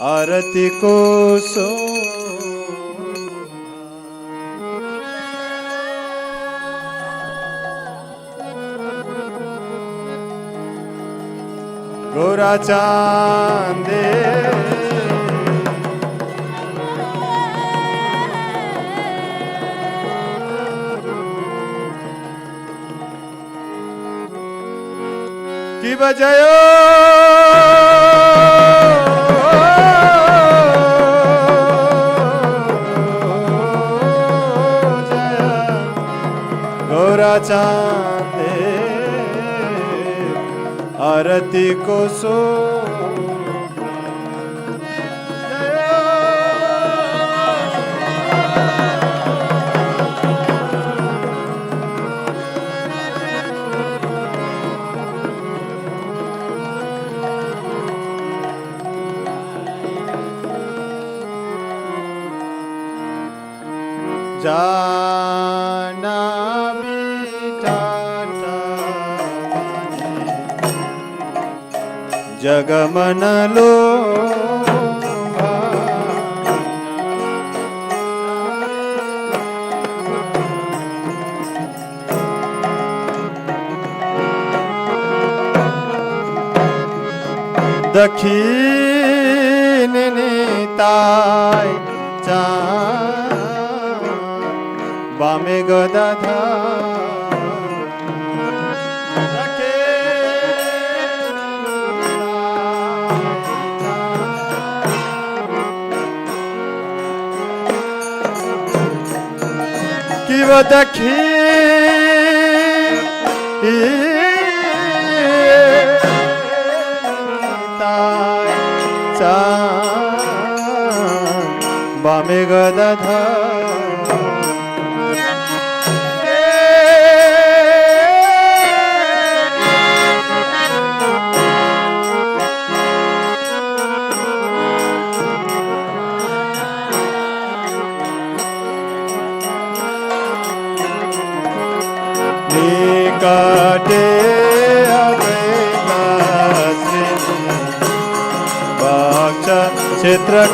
आरती को सो गोरा चांदे की बजायो गोरा चांदे आरती को सो जाना जगमनलो दक्षिण निताय चा बामे गदाधर दखी बामे गदाधर काटे बाक्षा क्षेत्र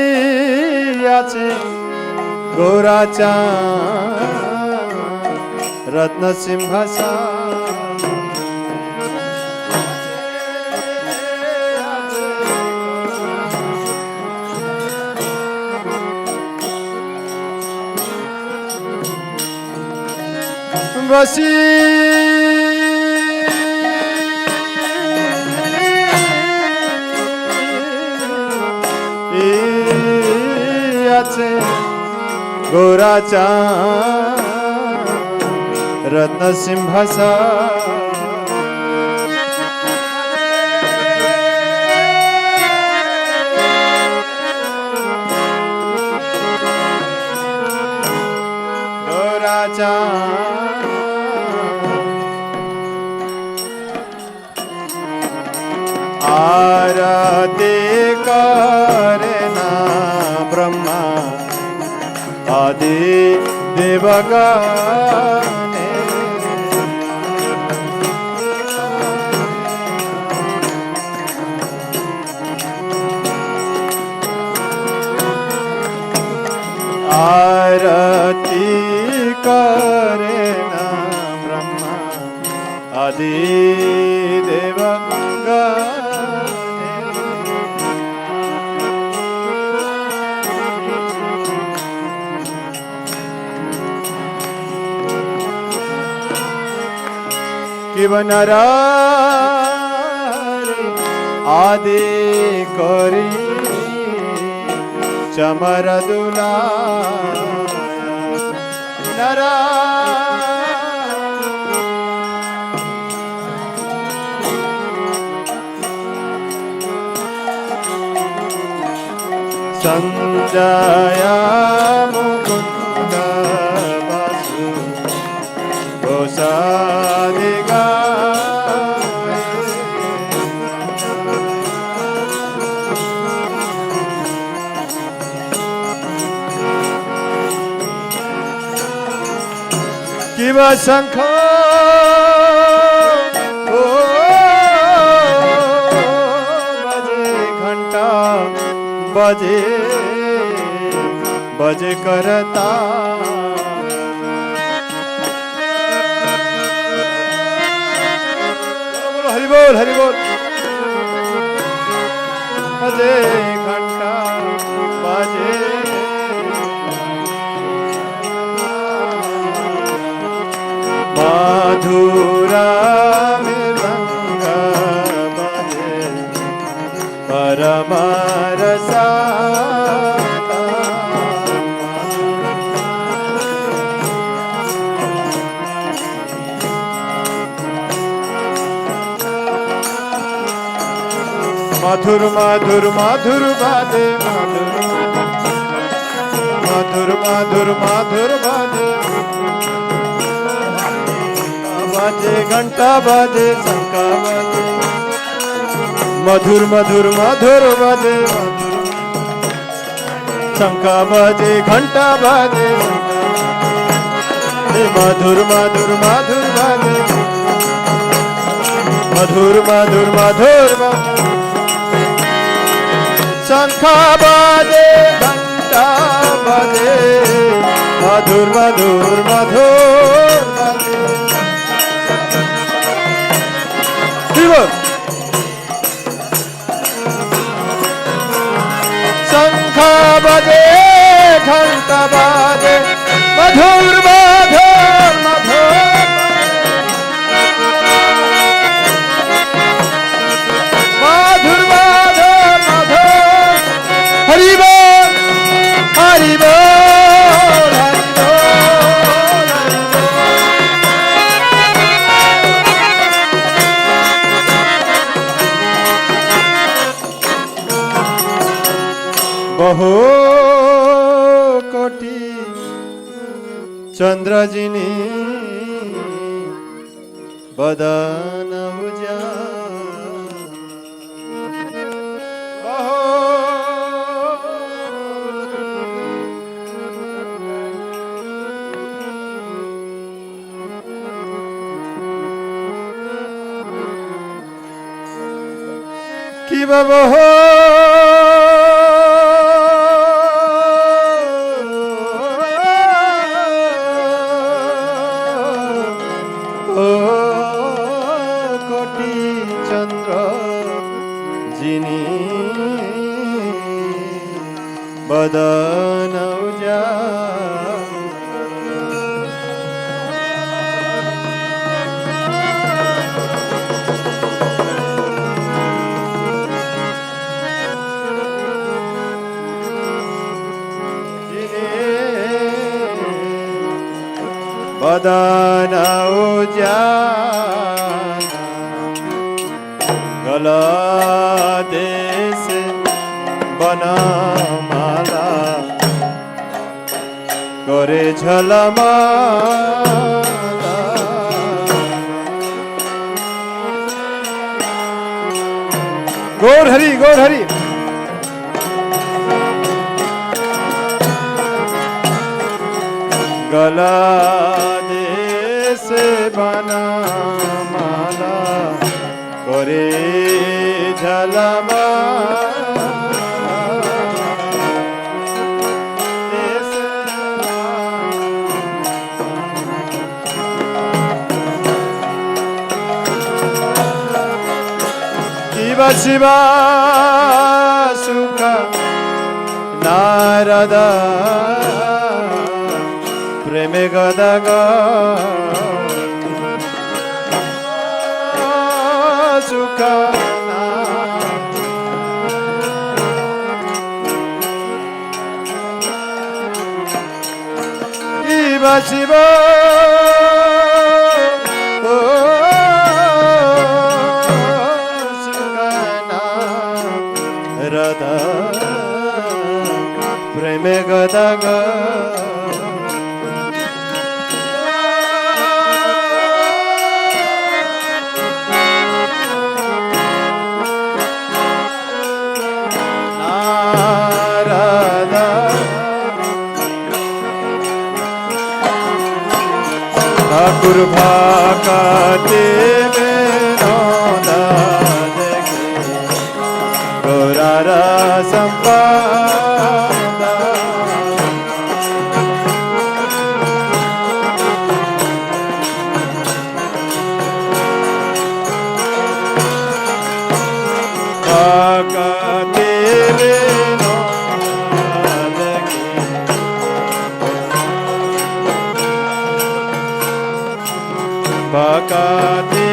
बसियाचे गोराचा रत्न सिंहासा बसी गोराचा रत्न सिंहासा गोराचा आरती करे ना ब्रह्मा आदि देवगणे आरती करे ना ब्रह्मा आदि देवगणे किवनरारे आदि करी चमर दुला नरा संजया मुकुंद वासु गोसादिगा शिव शंख बजे घंटा बजे बजे करता हरि बोल हरि बोल बजे घंटा बजे मधुरा मृदंग बजे परम रसा मधुर मधुर मधुर बाजे मधुर मधुर मधुर बाजे बाजे घंटा बाजे शंका बाजे मधुर मधुर मधुर बाजे शंका बाजे घंटा बाजे मधुर मधुर मधुर बाजे मधुर मधुर मधुर बाजे शंखा बाजे घंटा बाजे मधुर मधुर मधुर बाजे शंखा बाजे घंटा बाजे मधुर मधुर मधुर मधुर मधुर मधुर हरि बोल हरि बोल हरि बहु कोटि चंद्रजिनी बदन कि बाबा हो कोटि चंद्र जिनी बदन बदन गला देश बनमाला करे झलमाला गौर हरि गौर हरि गला देश बनमाला करे झलमा शिव शिव सुख नारद प्रेम गदग सुख शिव शिव सुख प्रेम Gadag Kurvakati Vinodadaki Gaurara Sampada Bhakati Vinodadaki Bhakati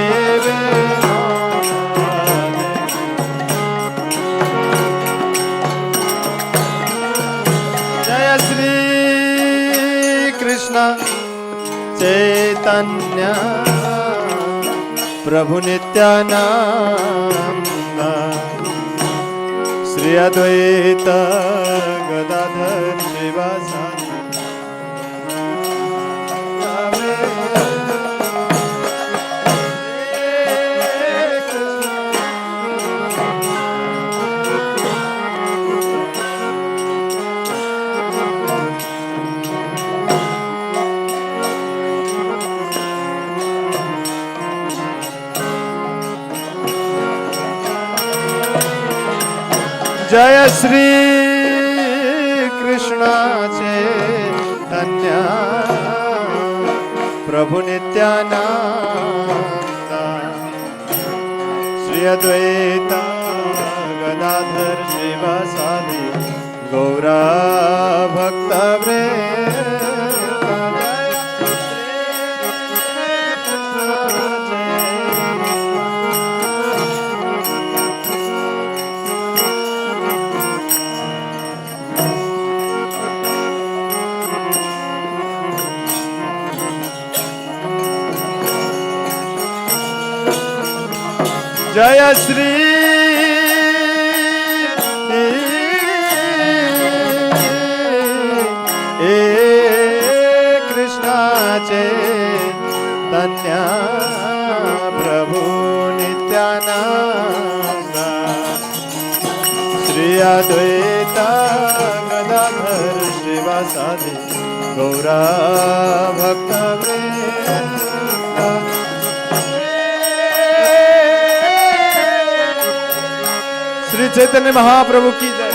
Jaya Shri Krishna Chaitanya Prabhu Nityananda Shri Advaita Gadadhar Shivasana Jaya Shri Krishna Chaitanya Prabhu Nityananda Shri Advaita Gadadhar Shivasadi Gaura Bhakta Jaya Shri Krishna Chaitanya Prabhu Nityananda Shri Advaita Gadadhar Shivasadi Gaura Bhakta Vrinda Shri Chaitanya Mahaprabhu की जय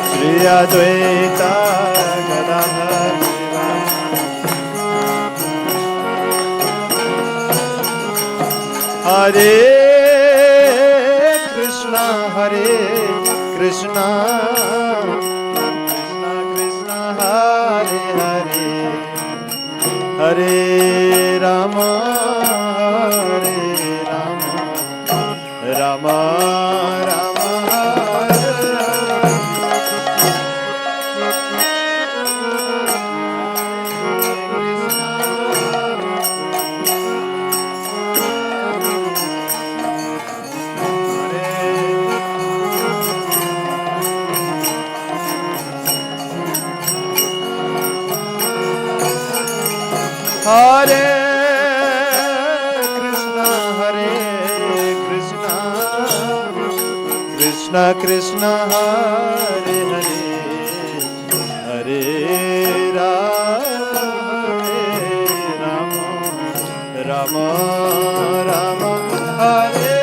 श्री अद्वैता गदाधर हरे कृष्णा हरे Krishna Hare Rama Rama Rama Hare Hare Krishna Krishna Krishna Hare Hare Hare Rama Rama Rama Hare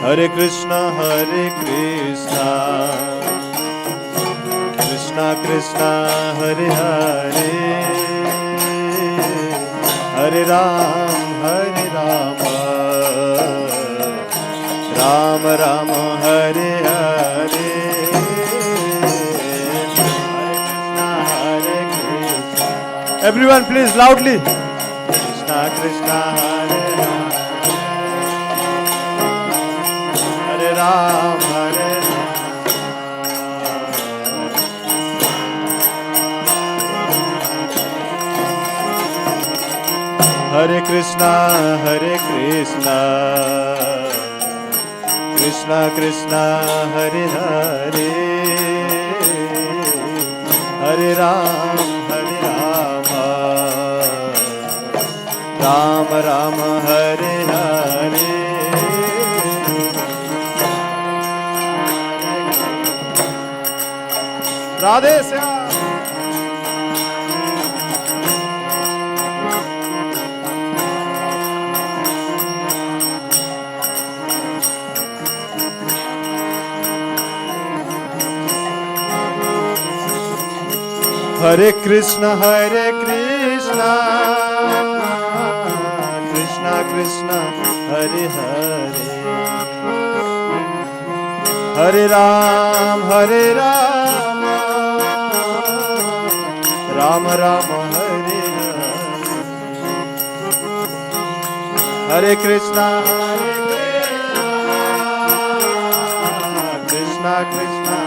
Hare Krishna, Krishna Krishna, Hare Hare, Hare Rama, Ram Ram, Hare Hare. Everyone, please loudly. Krishna Krishna, Hare Rama, Hare Ram, Hare Ram. Hare Krishna, Krishna Krishna, Hare Hare, Hare Ram, Hare Rama, Ram Ram, Hare Hare. Radhe Shyam. Hare Krishna, Krishna Krishna, Hare Hare, Hare Ram, Ram Ram, Hare Hare. Hare Krishna, Krishna Krishna,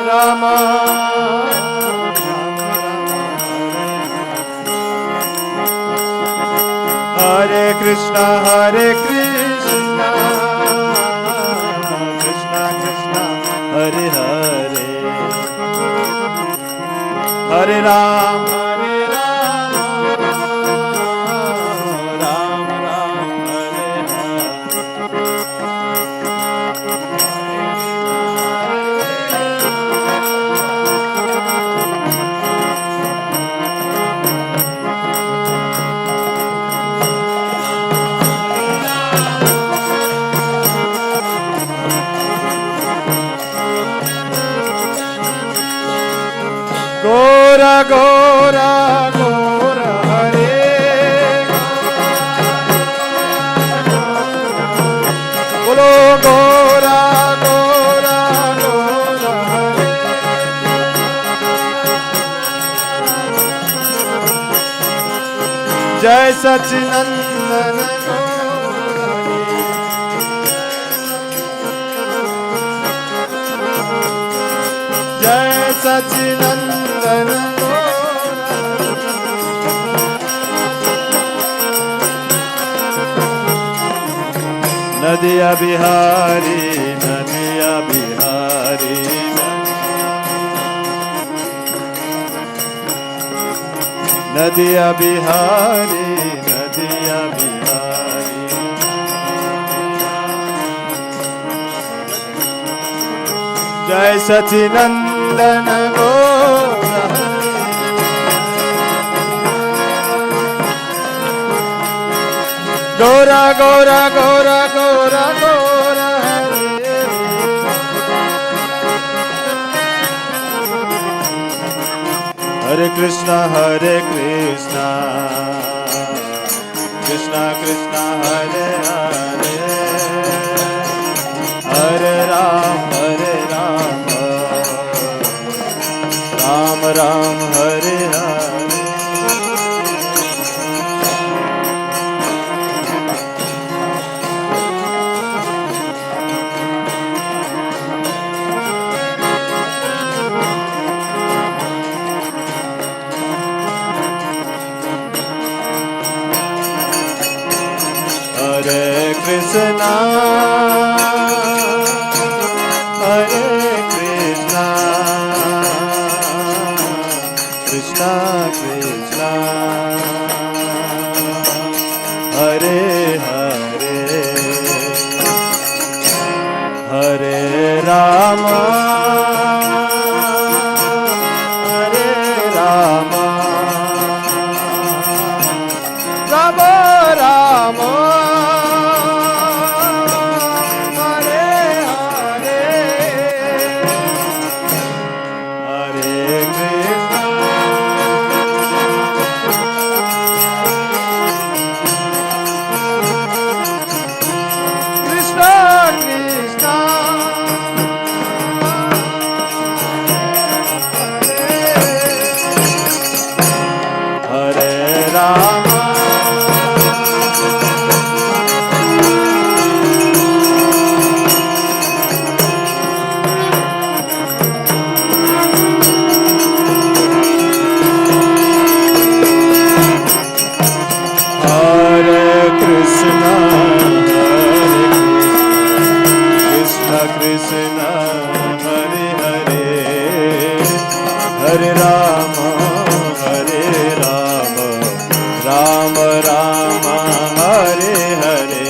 Rama, Hare Krishna, Krishna Krishna, Hare Hare, Hare Ram, Ram Ram, Hare Hare. Gora, Gora, Gora, Hare, Bolo Gora, Gora, Gora, Hare. Jai Sachidanand Jai Sachidanand Nadiya Bihari, Nadiya Bihari, Nadiya Bihari, Nadiya Bihari. Jai Sachidanand Gaur, Gora, Gora, Gora, Gora, Gora, Hare. Hare Krishna, Krishna Krishna, Hare Hare, Hare Ram, Ram Ram, Hare Hare. Hare Krishna, Hare Krishna, Krishna Krishna, Hare Hare, Hare Rama, Hare Rama, Hare Rama, Rama Rama, Hare Hare.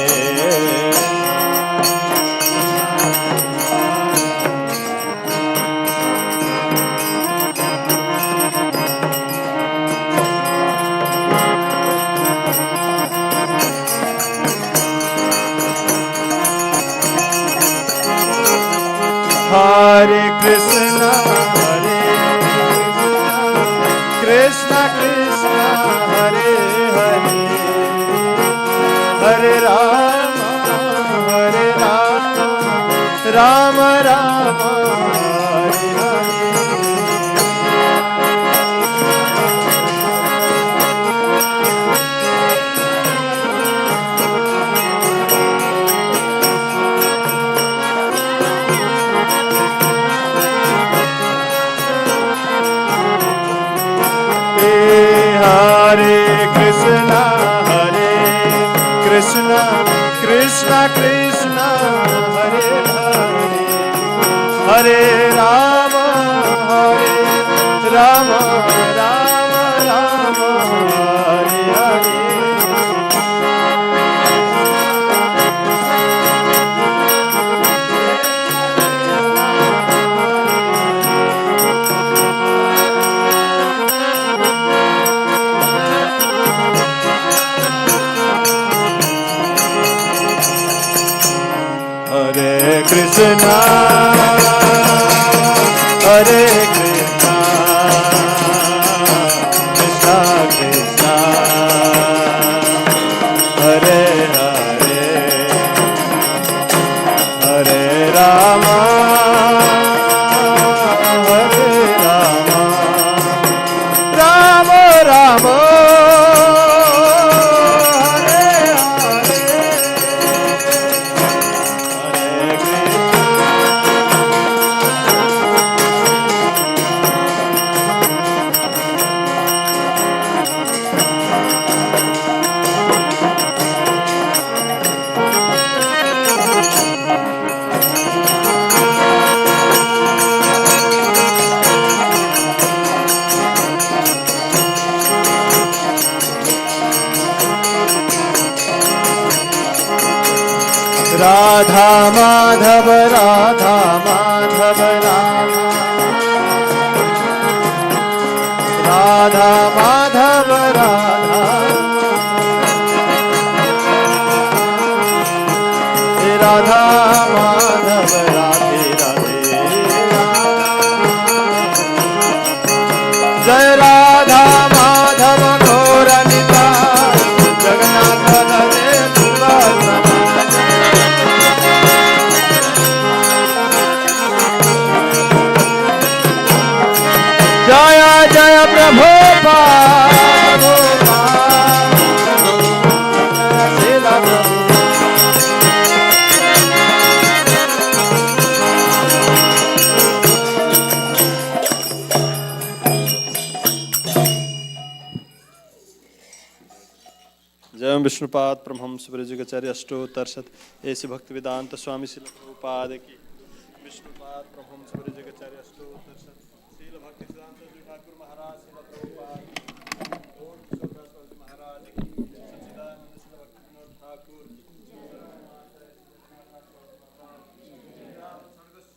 Hare Krishna, Krishna Krishna, Hare Hare, Hare Rama, Rama Rama, Hare Hare. Hare Krishna, Krishna Krishna, Hare Hare, Hare Rama, Rama Rama, Hare Hare. Hare Krishna, Krishna Krishna, Hare Hare, Hare Rama, Rama Rama, Radha Madhav, Radha Madhav, Radha Madhav, Radha Madhav, Radhe Radhe, Jai Radha Madhav, Gaur Nitai, Jagannath Radhe Subhasana. Jaya Jaya Prabhupada, Srila जय विष्णुपाद परमहंस ब्रजगचार्य अष्टोत्तर शत ऐसे भक्त वेदांत स्वामी श्रील प्रभुपाद की। विष्णुपाद परमहंस ब्रजगचार्य अष्टोत्तर शत श्रील भक्ति सिद्धांत ठाकुर महाराज श्रील प्रभुपाद की। ओम विश्वदास महाराज की। सच्चिदानंद श्रील भक्ति विनोद ठाकुर की।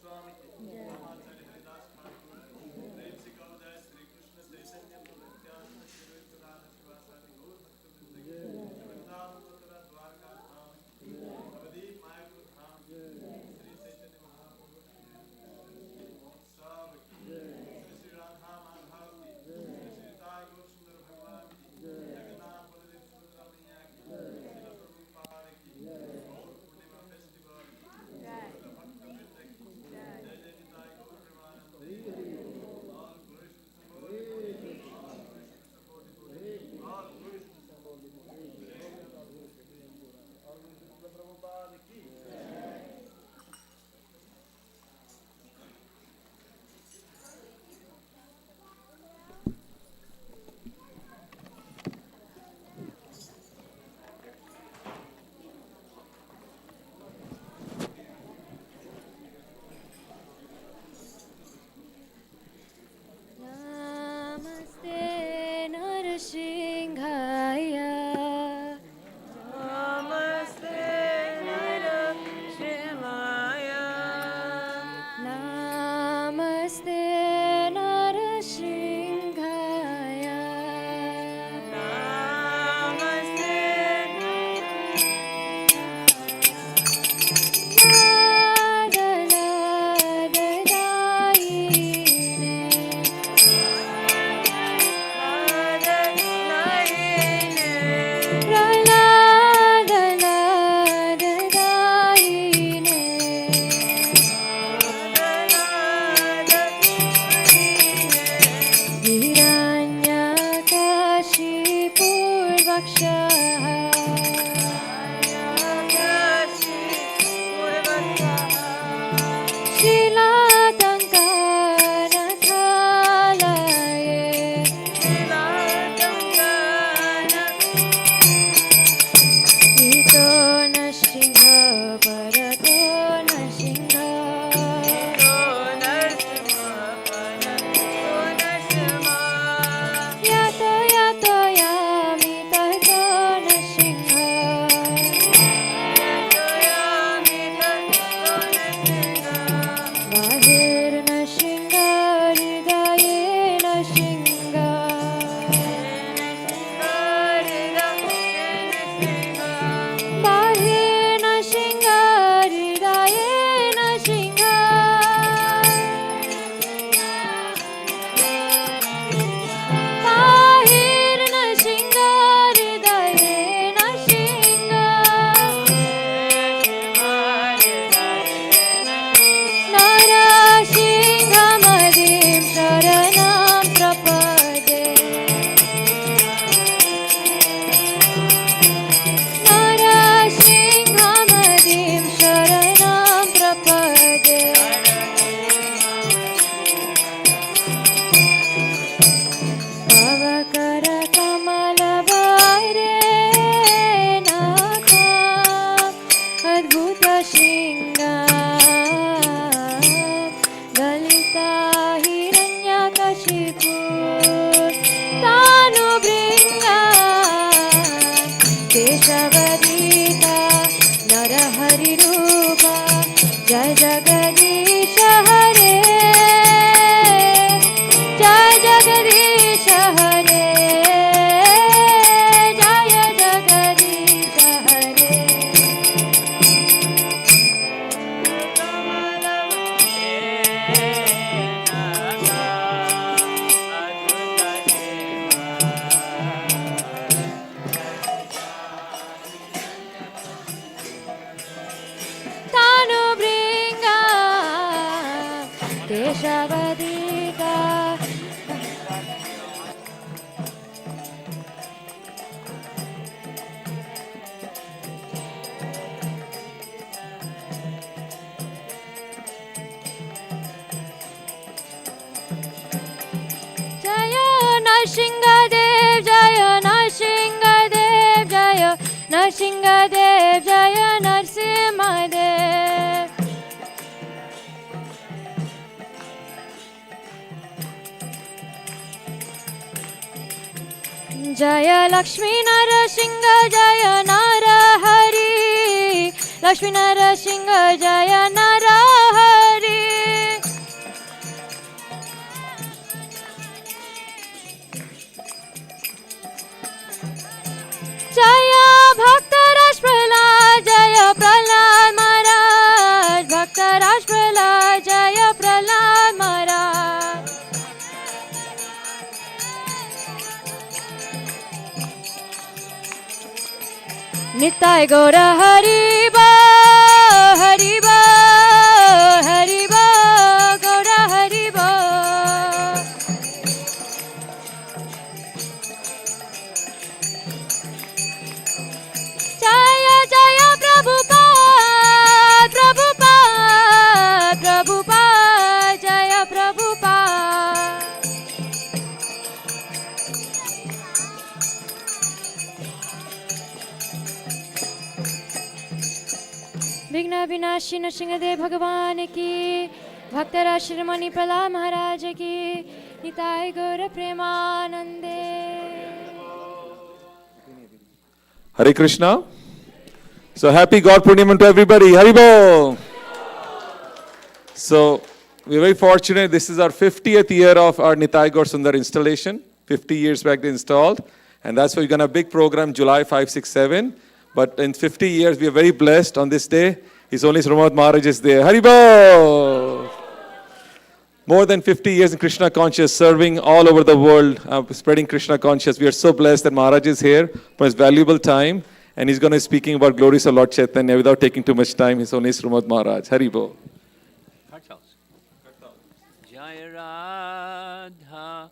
स्वामी की। आचार्य हरिदास ठाकुर प्रेम से कहो जय श्री कृष्ण चैतन्य प्रभु नित्यानंद श्री राधा शिवासादि गौर द्वारका धाम नवदीप मायापुर धाम श्री चैतन्य महाप्रभु सब श्री श्री राधा माधव की श्री ताई Nrsingadev Jaya Nrsingadev Jaya Nrsingadev Jaya Nrsimhadev Jaya Lakshmi Narasingha Jaya Narahari Lakshmi Narasingha Jaya Narahari Jaya Bhaktaraj Prahlad Jaya Prahlad Maharaj Bhaktaraj Prahlad Jaya Prahlad Maharaj Nitai Gaura Hariba Hariba Hariba Gaura Hariba Jaya Jaya Prabhupada Prabhupada Prabhupada Jaya Prabhupada Vigna Vinashi Nrsingadev Bhagavan ki Bhaktara Shrimani Prahlad Maharaj ki Nitai Gaura Premanande Hare Krishna. So happy Gaur Purnima to everybody. Haribol. So we're very fortunate. This is our 50th year of our Nitai Gaur Sundar installation. 50 years back they installed. And that's why we're going to have a big program July 5, 6, 7. But in 50 years, we are very blessed on this day. His Holiness Ramad Maharaj is there. Haribol! More than 50 years in Krishna conscious, serving all over the world, spreading Krishna conscious. We are so blessed that Maharaj is here for his valuable time. And he's going to be speaking about glories of Lord Chaitanya without taking too much time. His Holiness Ramad Maharaj. Haribol. Jaya Radha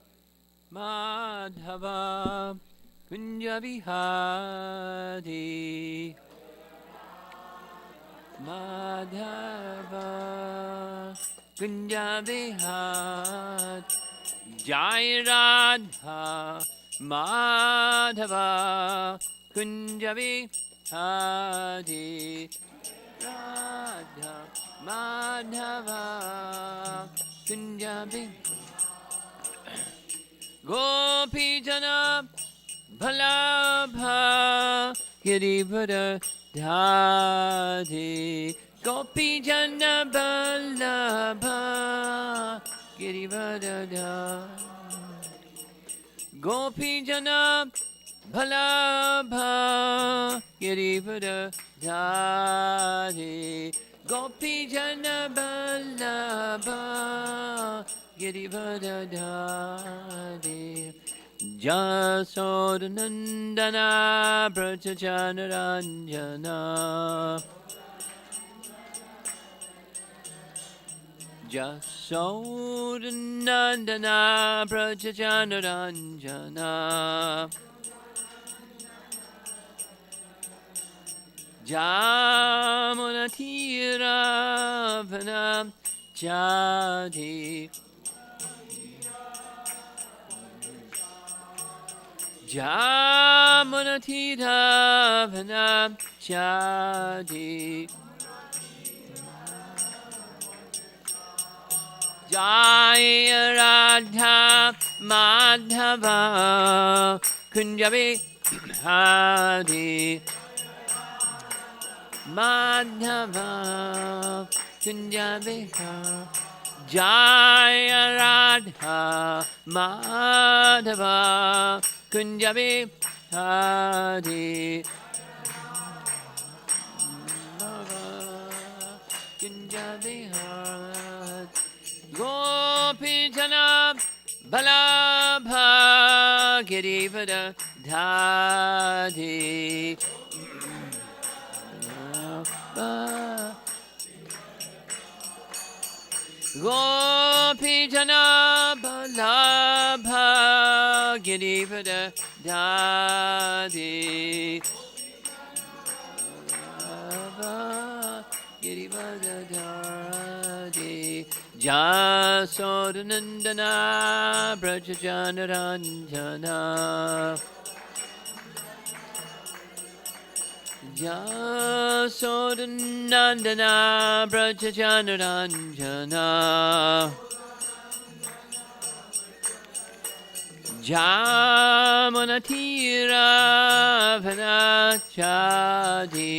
Madhava Kunja Vihari Madhava Kunja Vihari Jaya Radha Madhava Kunja Vihari Radha Madhava Kunja Vihari Gopi Jana Bhalabha Girivara Dhari Gopi Jana Bhalabha Girivara Dhari Gopi Jana Bhalabha Girivara Dhari Gopi Jana Bhalabha Girivara Dhari Jasodanandana Brajajanaranjana Jasodanandana Brajajanaranjana Jamunatiravanam Jadi Jamunatiravanam Jadi Jaya Radha Madhava Kunjabi Hari Madhava Kunjabi Jaya Radha Madhava Kunjabi Hari Kunjabi Hari Gopi Jana Balabha Girivara Dhari Gopi Jana Balabha Girivara Dhari Girivara Dhari Jasodanandana Brajajanaranjana Jasodanandana Brajajanaranjana Jamanatira Vanachadi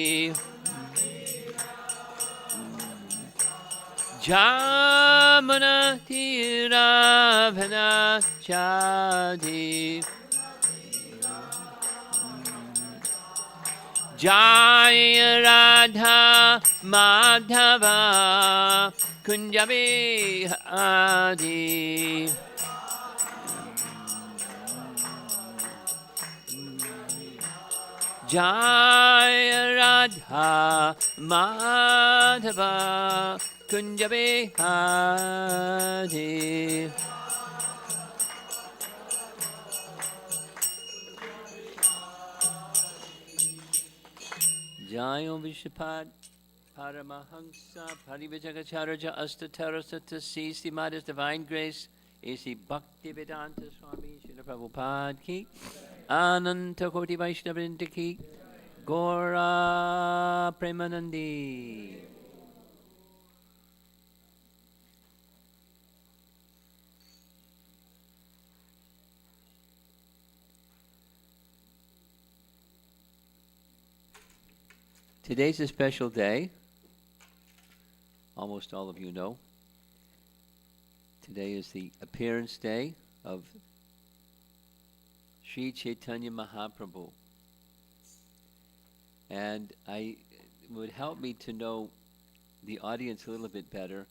Jamanatira Vanachadi Jaya Radha Madhava Kunjabi Adi Jaya Radha Madhava Kunjabi Adi Jayo Vishapad Paramahamsa Parivajagacharya Astatarasata Sisi Mada's Divine Grace A.C. Bhaktivedanta Swami Srila Prabhupada Ki Ananta Koti Vaishnavrinda Ki Gaura Premanandi. Today's a special day. Almost all of you know. Today is the appearance day of Sri Chaitanya Mahaprabhu. And it would help me to know the audience a little bit better.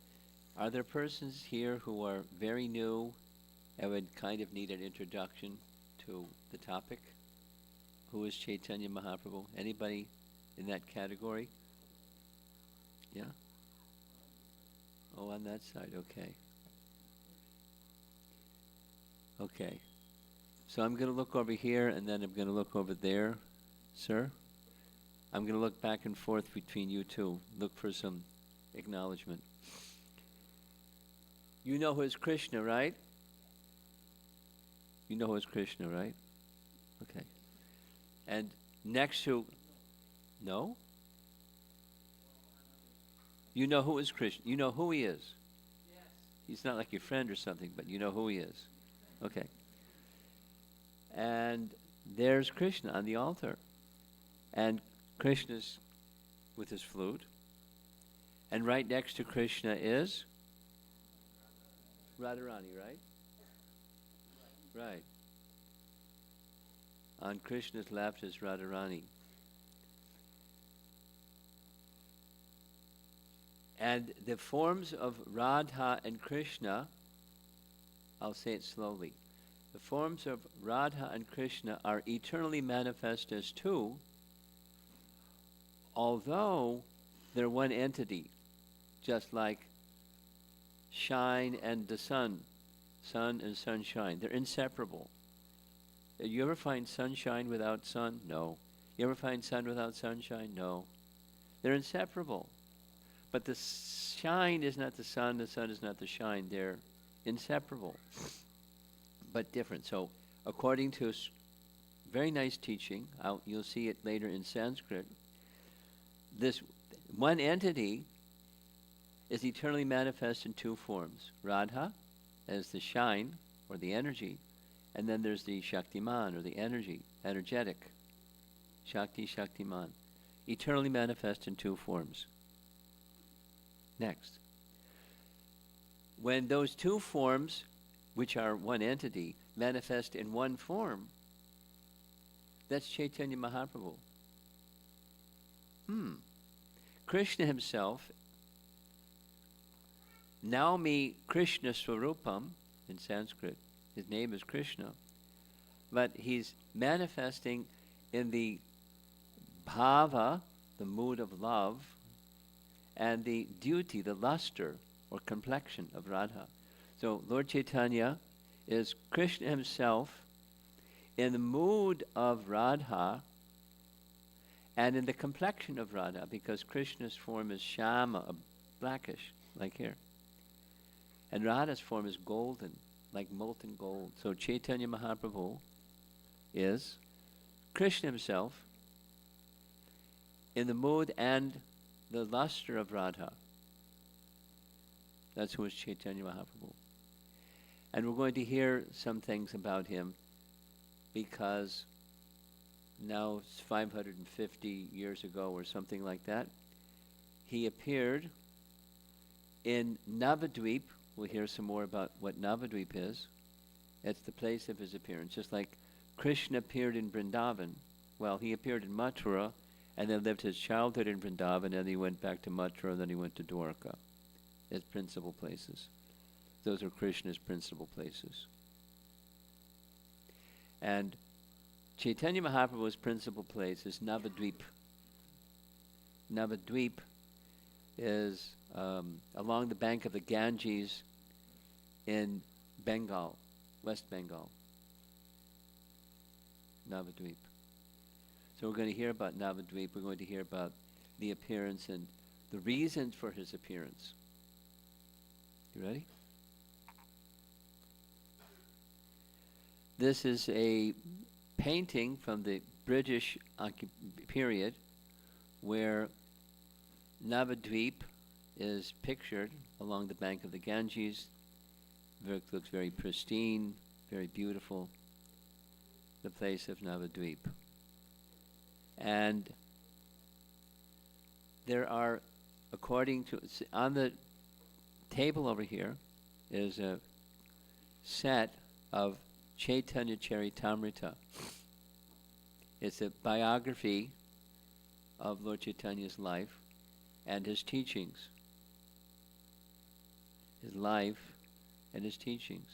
Are there persons here who are very new and would kind of need an introduction to the topic? Who is Chaitanya Mahaprabhu? Anybody in that category? Yeah? Oh, on that side, okay. Okay. So I'm going to look over here, and then I'm going to look over there, sir. I'm going to look back and forth between you two. Look for some acknowledgement. You know who is Krishna, right? You know who is Krishna, right? Okay. And next to... No? You know who is Krishna? You know who he is? Yes. He's not like your friend or something, but you know who he is. Okay. And there's Krishna on the altar. And Krishna's with his flute. And right next to Krishna is Radharani, right? Right. On Krishna's left is Radharani. And the forms of Radha and Krishna, I'll say it slowly. The forms of Radha and Krishna are eternally manifest as two, although they're one entity, just like shine and the sun and sunshine. They're inseparable. You ever find sunshine without sun? No. You ever find sun without sunshine? No. They're inseparable. But the shine is not the sun is not the shine. They're inseparable, but different. So according to very nice teaching, you'll see it later in Sanskrit, this one entity is eternally manifest in two forms. Radha as the shine or the energy, and then there's the Shaktiman or the energetic. Shakti, Shaktiman. Eternally manifest in two forms. Next. When those two forms, which are one entity, manifest in one form, that's Chaitanya Mahaprabhu. Krishna himself, Naumi Krishna Swarupam, in Sanskrit, his name is Krishna, but he's manifesting in the bhava, the mood of love, and the duty, the luster or complexion of Radha. So Lord Chaitanya is Krishna himself in the mood of Radha and in the complexion of Radha, because Krishna's form is Shama, blackish, like here. And Radha's form is golden, like molten gold. So Chaitanya Mahaprabhu is Krishna himself in the mood and the luster of Radha. That's who is Chaitanya Mahaprabhu. And we're going to hear some things about him because now it's 550 years ago or something like that. He appeared in Navadvip. We'll hear some more about what Navadvip is. It's the place of his appearance. Just like Krishna appeared in Vrindavan. Well, he appeared in Mathura and then lived his childhood in Vrindavan, and then he went back to Mathura, and then he went to Dwarka. His principal places. Those are Krishna's principal places. And Chaitanya Mahaprabhu's principal place is Navadvip. Navadvip is along the bank of the Ganges in Bengal, West Bengal. Navadvip. So we're going to hear about Navadvip. We're going to hear about the appearance and the reasons for his appearance. You ready? This is a painting from the British period where Navadvip is pictured along the bank of the Ganges. It looks very pristine, very beautiful, the place of Navadvip. And there are, according to, on the table over here is a set of Chaitanya Charitamrita. It's a biography of Lord Chaitanya's life and his teachings. His life and his teachings.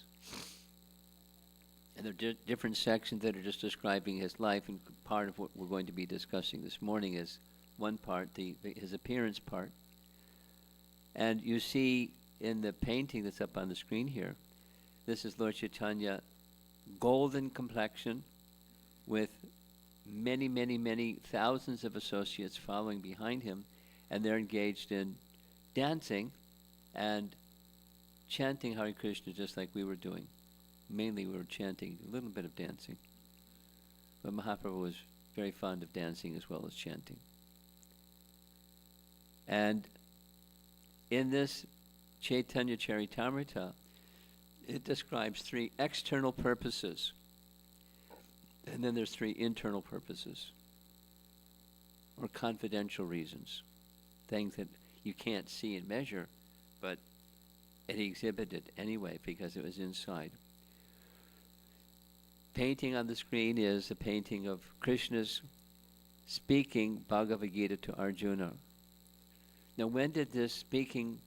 And there are different sections that are just describing his life, and part of what we're going to be discussing this morning is one part, his appearance part. And you see in the painting that's up on the screen here, this is Lord Chaitanya, golden complexion with many, many, many thousands of associates following behind him, and they're engaged in dancing and chanting Hare Krishna just like we were doing. Mainly we were chanting, a little bit of dancing. But Mahaprabhu was very fond of dancing as well as chanting. And in this Chaitanya Charitamrita, it describes 3 external purposes. And then there's 3 internal purposes, or confidential reasons, things that you can't see and measure, but it exhibited anyway because it was inside. Painting on the screen is a painting of Krishna's speaking Bhagavad Gita to Arjuna. Now, when did this speaking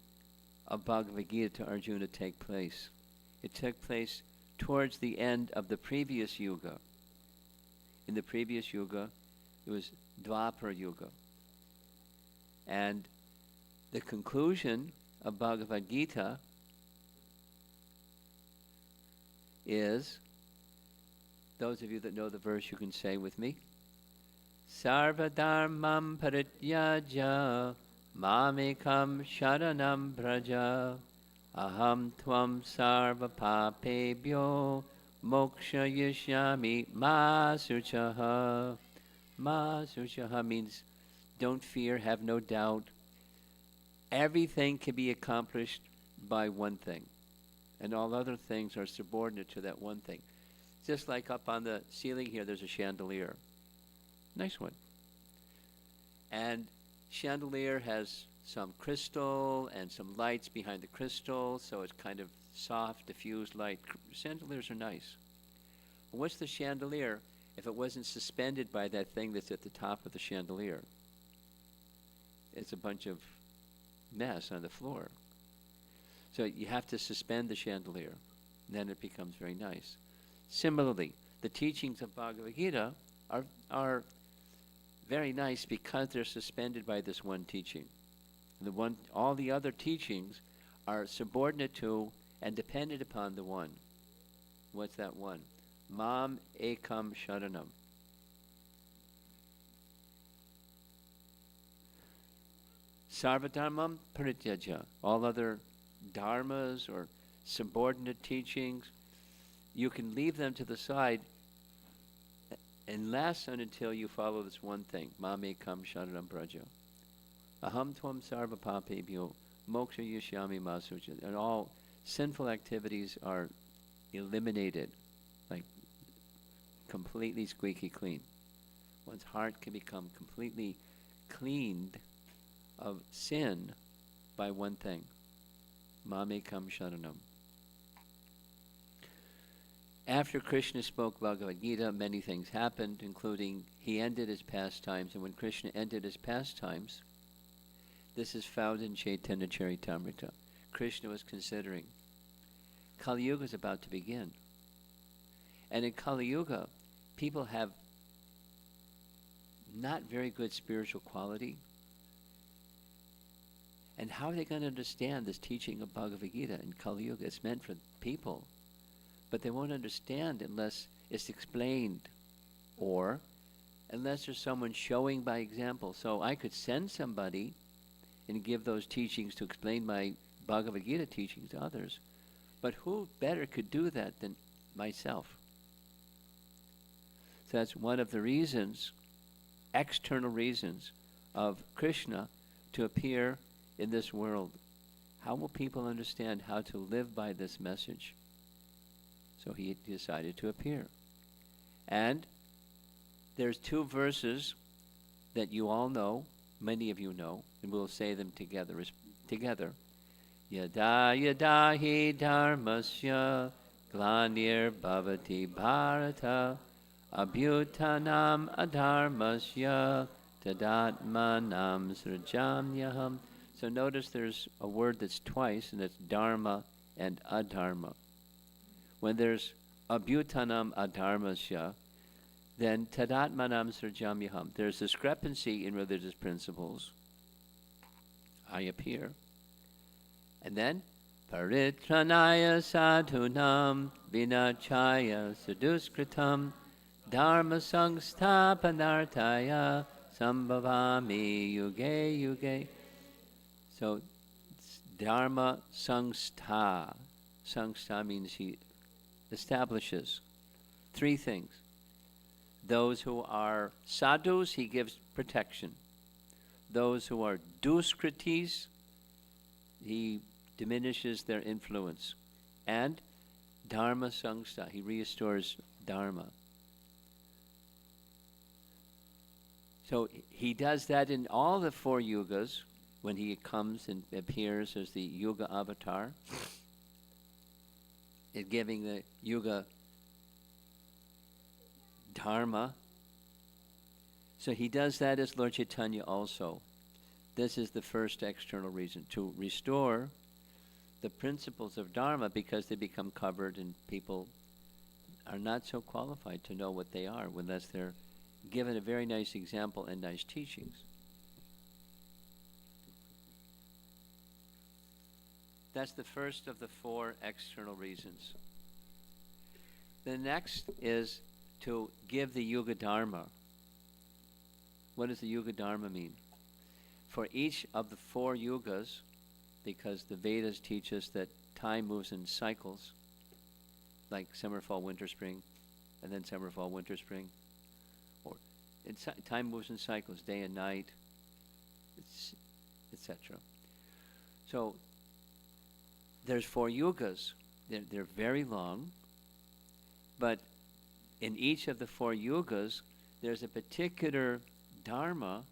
of Bhagavad Gita to Arjuna take place? It took place towards the end of the previous yuga. In the previous yuga, it was Dwapara Yuga. And the conclusion of Bhagavad Gita is, those of you that know the verse, you can say with me, Sarva dharmam parityaja mamekam sharanam braja aham tvam sarva papebhyo moksha yishyami ma suchaha. Ma suchaha means don't fear, have no doubt. Everything can be accomplished by one thing, and all other things are subordinate to that one thing. Just like up on the ceiling here, there's a chandelier. Nice one. And chandelier has some crystal and some lights behind the crystal, so it's kind of soft, diffused light. Chandeliers are nice. But what's the chandelier if it wasn't suspended by that thing that's at the top of the chandelier? It's a bunch of mess on the floor. So you have to suspend the chandelier, then it becomes very nice. Similarly, the teachings of Bhagavad Gita are very nice because they're suspended by this one teaching. All the other teachings are subordinate to and dependent upon the one. What's that one? Mam ekam sharanam. Sarvadharmam parityaja. All other dharmas or subordinate teachings, you can leave them to the side unless and until you follow this one thing. Mame kam sharanam praja. Aham tvam sarva papebhyo moksha yishyami masucha. And all sinful activities are eliminated, like completely squeaky clean. One's heart can become completely cleaned of sin by one thing. Mame kam sharanam. After Krishna spoke Bhagavad Gita, many things happened, including he ended his pastimes. And when Krishna ended his pastimes, this is found in Chaitanya Charitamrita. Krishna was considering Kali Yuga is about to begin. And in Kali Yuga, people have not very good spiritual quality. And how are they going to understand this teaching of Bhagavad Gita in Kali Yuga? It's meant for people. But they won't understand unless it's explained or unless there's someone showing by example. So I could send somebody and give those teachings to explain my Bhagavad Gita teachings to others. But who better could do that than myself? So that's one of the reasons, external reasons, of Krishna to appear in this world. How will people understand how to live by this message? So he decided to appear. And there's two verses that you all know, many of you know, and we'll say them together. Yada yada hi dharmasya glanir bhavati bharata abhyutanam adharmasya tadatmanam srajamyaham. So notice there's a word that's twice, and it's dharma and adharma. When there's abhyutanam adharmasya, then tadatmanam srajamyaham. There's discrepancy in religious principles. I appear. And then paritranaya sadhunam vinachaya saduskritam dharma sangsthapanartaya sambhavami yuge yuge. So dharma sangstha. Sangstha means he establishes three things. Those who are sadhus, he gives protection. Those who are duskritis, he diminishes their influence. And dharma sangstha, he restores dharma. So he does that in all the four yugas when he comes and appears as the yuga avatar. Is giving the yuga dharma. So he does that as Lord Chaitanya also. This is the first external reason, to restore the principles of dharma, because they become covered and people are not so qualified to know what they are unless they're given a very nice example and nice teachings. That's the first of the four external reasons. The next is to give the Yuga Dharma. What does the Yuga Dharma mean? For each of the four yugas, because the Vedas teach us that time moves in cycles, like summer, fall, winter, spring, and then summer, fall, winter, spring. Or time moves in cycles, day and night, etc. So there's four yugas. They're very long, but in each of the four yugas, there's a particular dharma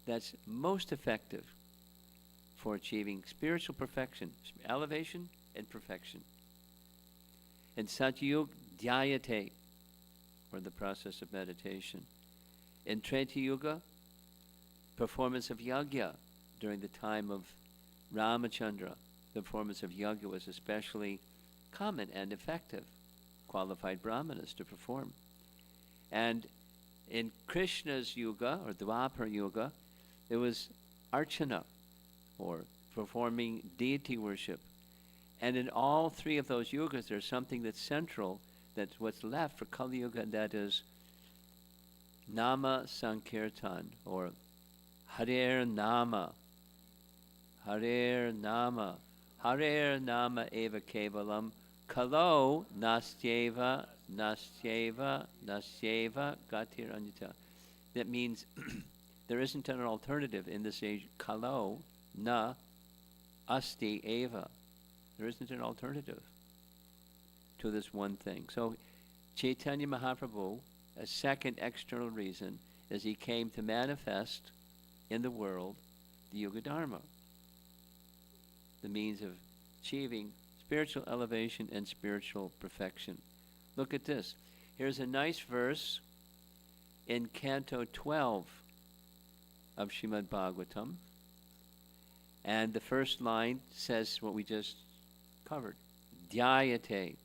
that's most effective for achieving spiritual perfection, elevation and perfection. In Satyug, dhyayate, or the process of meditation. In Treta Yuga, performance of yajna during the time of Ramachandra. The performance of yajna was especially common and effective, qualified brahmanas to perform. And in Krishna's yuga, or Dwapara Yuga, it was archana, or performing deity worship. And in all three of those yugas, there's something that's central, that's what's left for Kali Yuga, and that is Nama Sankirtan, or Harer Nama, Harer Nama, Harer nama eva kevalam kalo nastyeva gatir anyata. That means there isn't an alternative in this age. Kalo na asti eva. There isn't an alternative to this one thing. So Chaitanya Mahaprabhu, a second external reason, is he came to manifest in the world the Yuga Dharma, the means of achieving spiritual elevation and spiritual perfection. Look at this. Here's a nice verse in Canto 12 of Srimad Bhagavatam. And the first line says what we just covered. Dhyayate.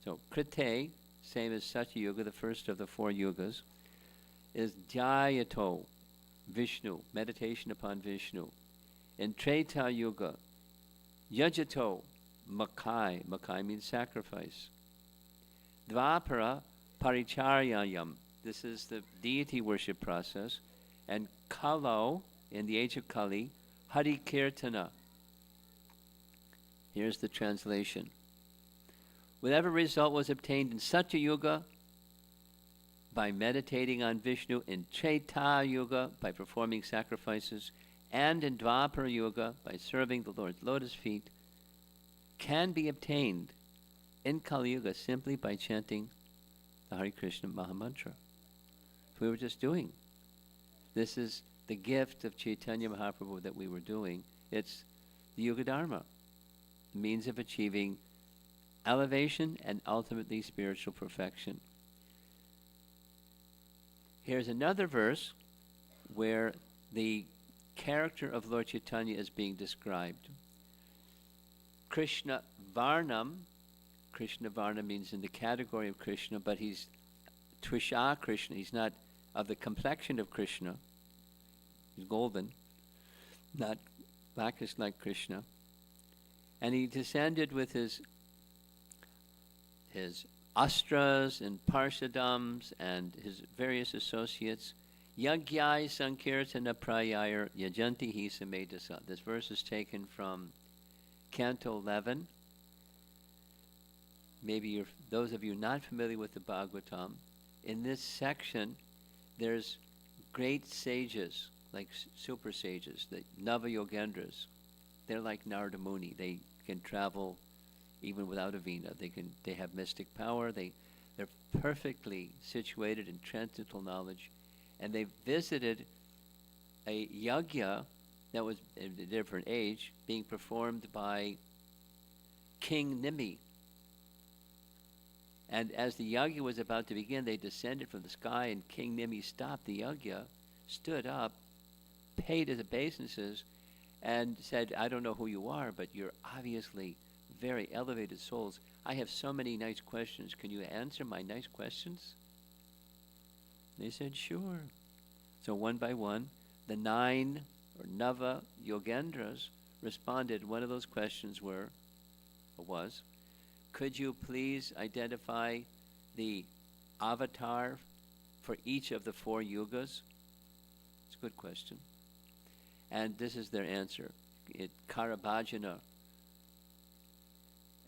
So Krite, same as Satya Yuga, the first of the 4 yugas, is Dhyayato, Vishnu, meditation upon Vishnu. In Treta Yuga, Yajato, Makai. Makai means sacrifice. Dvapara, Paricharyayam. This is the deity worship process. And Kalo, in the age of Kali, Hari Kirtana. Here's the translation. Whatever result was obtained in Satya Yuga by meditating on Vishnu, in Treta Yuga by performing sacrifices, and in Dvapara Yuga by serving the Lord's lotus feet, can be obtained in Kali Yuga simply by chanting the Hare Krishna Mahamantra. We were just doing. This is the gift of Chaitanya Mahaprabhu that we were doing. It's the Yuga Dharma, the means of achieving elevation and ultimately spiritual perfection. Here's another verse where the character of Lord Chaitanya is being described. Krishna Varnam. Krishna Varna means in the category of Krishna, but he's Trisha Krishna. He's not of the complexion of Krishna. He's golden, not blackish like Krishna. And he descended with his Astras and Parshadams and his various associates. Yagyai Sankirtana Prayayar Yajanti Hi Samedasa. This verse is taken from Canto 11. Maybe those of you not familiar with the Bhagavatam, in this section there's great sages, like super sages, the Nava Yogendras. They're like Narada Muni. They can travel even without a vina. They have mystic power. They're perfectly situated in transcendental knowledge, and they visited a yagya that was in a different age being performed by King Nimi. And as the yagya was about to begin, they descended from the sky, and King Nimi stopped the yagya, stood up, paid his obeisances, and said, I don't know who you are, but you're obviously very elevated souls. I have so many nice questions. Can you answer my nice questions? They said, sure. So one by one, the 9 or Nava Yogendras responded. One of those questions was, could you please identify the avatar for each of the 4 yugas? It's a good question. And this is their answer. Karabhajana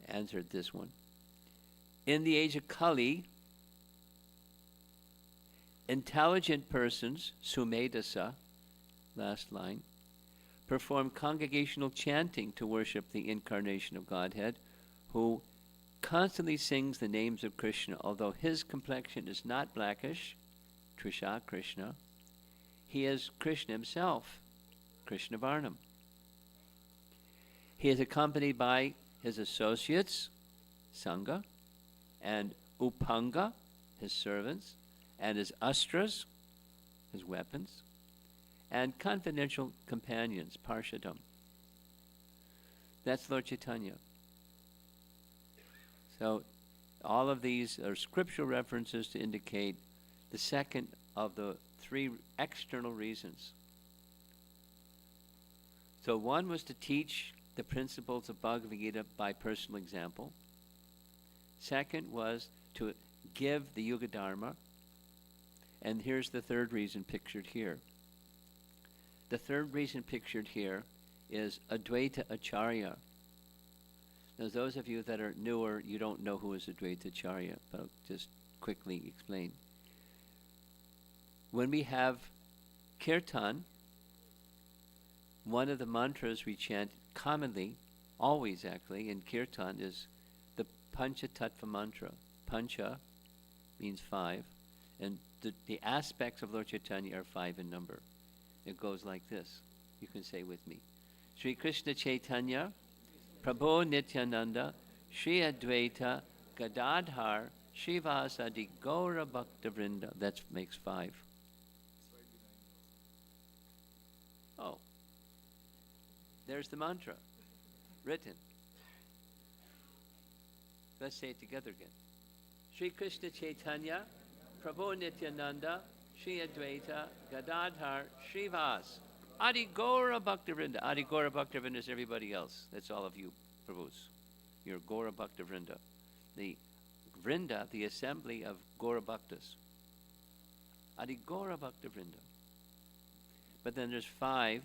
answered this one. In the age of Kali, intelligent persons, Sumedasa, last line, perform congregational chanting to worship the incarnation of Godhead, who constantly sings the names of Krishna. Although his complexion is not blackish, Trisha Krishna, he is Krishna himself, Krishna Varnam. He is accompanied by his associates, Sangha, and Upanga, his servants, and his Astras, his weapons, and confidential companions, Parshadam. That's Lord Chaitanya. So all of these are scriptural references to indicate the second of the 3 external reasons. So one was to teach the principles of Bhagavad Gita by personal example. Second was to give the Yuga Dharma. And here's the third reason pictured here. The third reason pictured here is Advaita Acharya. Now, those of you that are newer, you don't know who is Advaita Acharya, but I'll just quickly explain. When we have kirtan, one of the mantras we chant commonly, always actually, in kirtan is the Pancha Tattva mantra. Pancha means 5, and the aspects of Lord Chaitanya are 5 in number. It goes like this. You can say with me. Sri Krishna Chaitanya, Prabhu Nityananda, Sri Advaita, Gadadhar, Srivasadi, Gaura Bhakta Vrinda. That makes 5. Oh. There's the mantra written. Let's say it together again. Sri Krishna Chaitanya, Prabhu Nityananda, Sri Advaita, Gadadhar, Srivas, Adi Gaura Bhaktavrinda. Adi Gaura Bhaktavrinda is everybody else. That's all of you, Prabhus. You're Gaura Bhaktavrinda. The Vrinda, the assembly of Gaura Bhaktas. Adi Gaura Bhaktavrinda. But then there's 5,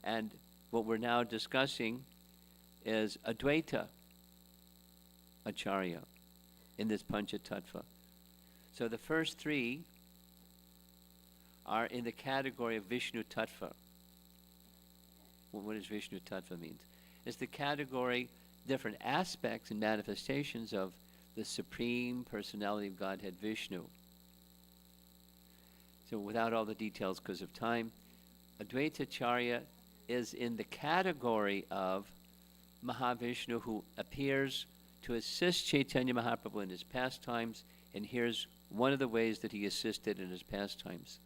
and what we're now discussing is Advaita Acharya in this Panchatattva. So the first 3 are in the category of Vishnu Tattva. What does Vishnu Tattva mean? It's the category, different aspects and manifestations of the Supreme Personality of Godhead, Vishnu. So without all the details because of time, Advaita Acharya is in the category of Mahavishnu, who appears to assist Chaitanya Mahaprabhu in his pastimes, and here's one of the ways that he assisted in his pastimes.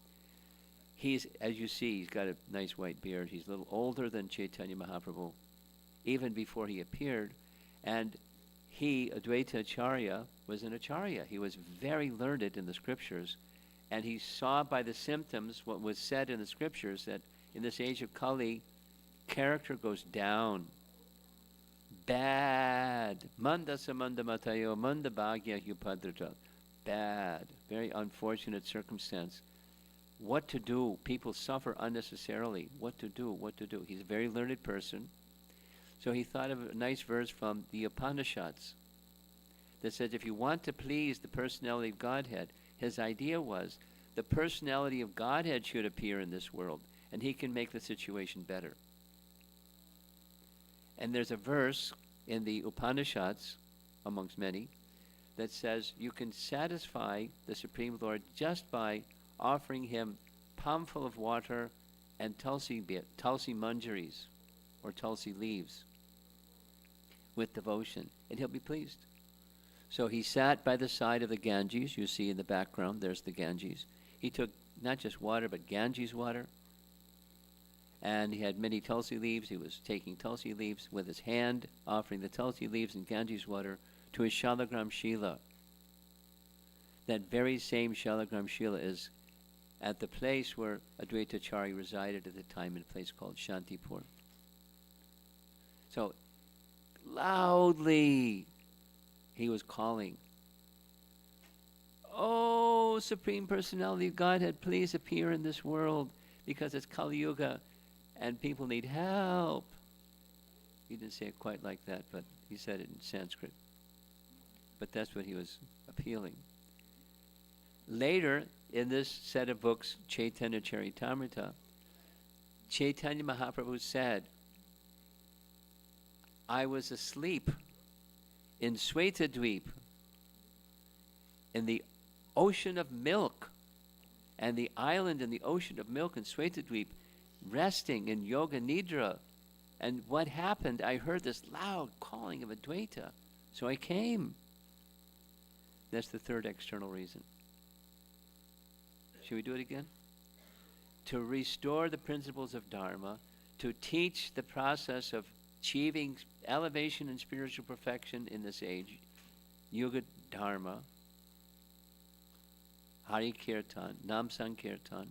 He's, as you see, he's got a nice white beard. He's a little older than Chaitanya Mahaprabhu, even before he appeared, and he, Advaita Acharya, was an Acharya. He was very learned in the scriptures, and he saw by the symptoms what was said in the scriptures, that in this age of Kali, character goes down. Bad. Manda samanda matayo, manda bhagya yupadrata. Bad. Very unfortunate circumstance. What to do? People suffer unnecessarily. What to do? What to do? He's a very learned person. So he thought of a nice verse from the Upanishads that says, if you want to please the personality of Godhead, his idea was the personality of Godhead should appear in this world, and he can make the situation better. And there's a verse in the Upanishads, amongst many, that says you can satisfy the Supreme Lord just by offering him palmful of water and tulsi manjaris, or tulsi leaves, with devotion, and he'll be pleased. So he sat by the side of the Ganges. You see in the background, there's the Ganges. He took not just water, but Ganges water. And he had many tulsi leaves. He was taking tulsi leaves with his hand, offering the tulsi leaves and Ganges water to his Shalagram Shila. That very same Shalagram Shila is at the place where Advaita Acharya resided at the time, in a place called Shantipur. So, loudly, he was calling, "Oh, Supreme Personality of Godhead, please appear in this world, because it's Kali Yuga and people need help." He didn't say it quite like that, but he said it in Sanskrit. But that's what he was appealing. Later, in this set of books, Chaitanya Charitamrita, Chaitanya Mahaprabhu said, I was asleep in Svetadweep, in the ocean of milk, and the island in the ocean of milk in Svetadweep, resting in Yoga Nidra. And what happened? I heard this loud calling of Advaita, so I came. That's the third external reason. Should we do it again? To restore the principles of Dharma, to teach the process of achieving elevation and spiritual perfection in this age, Yuga Dharma, Hari Kirtan, Nam Sankirtan,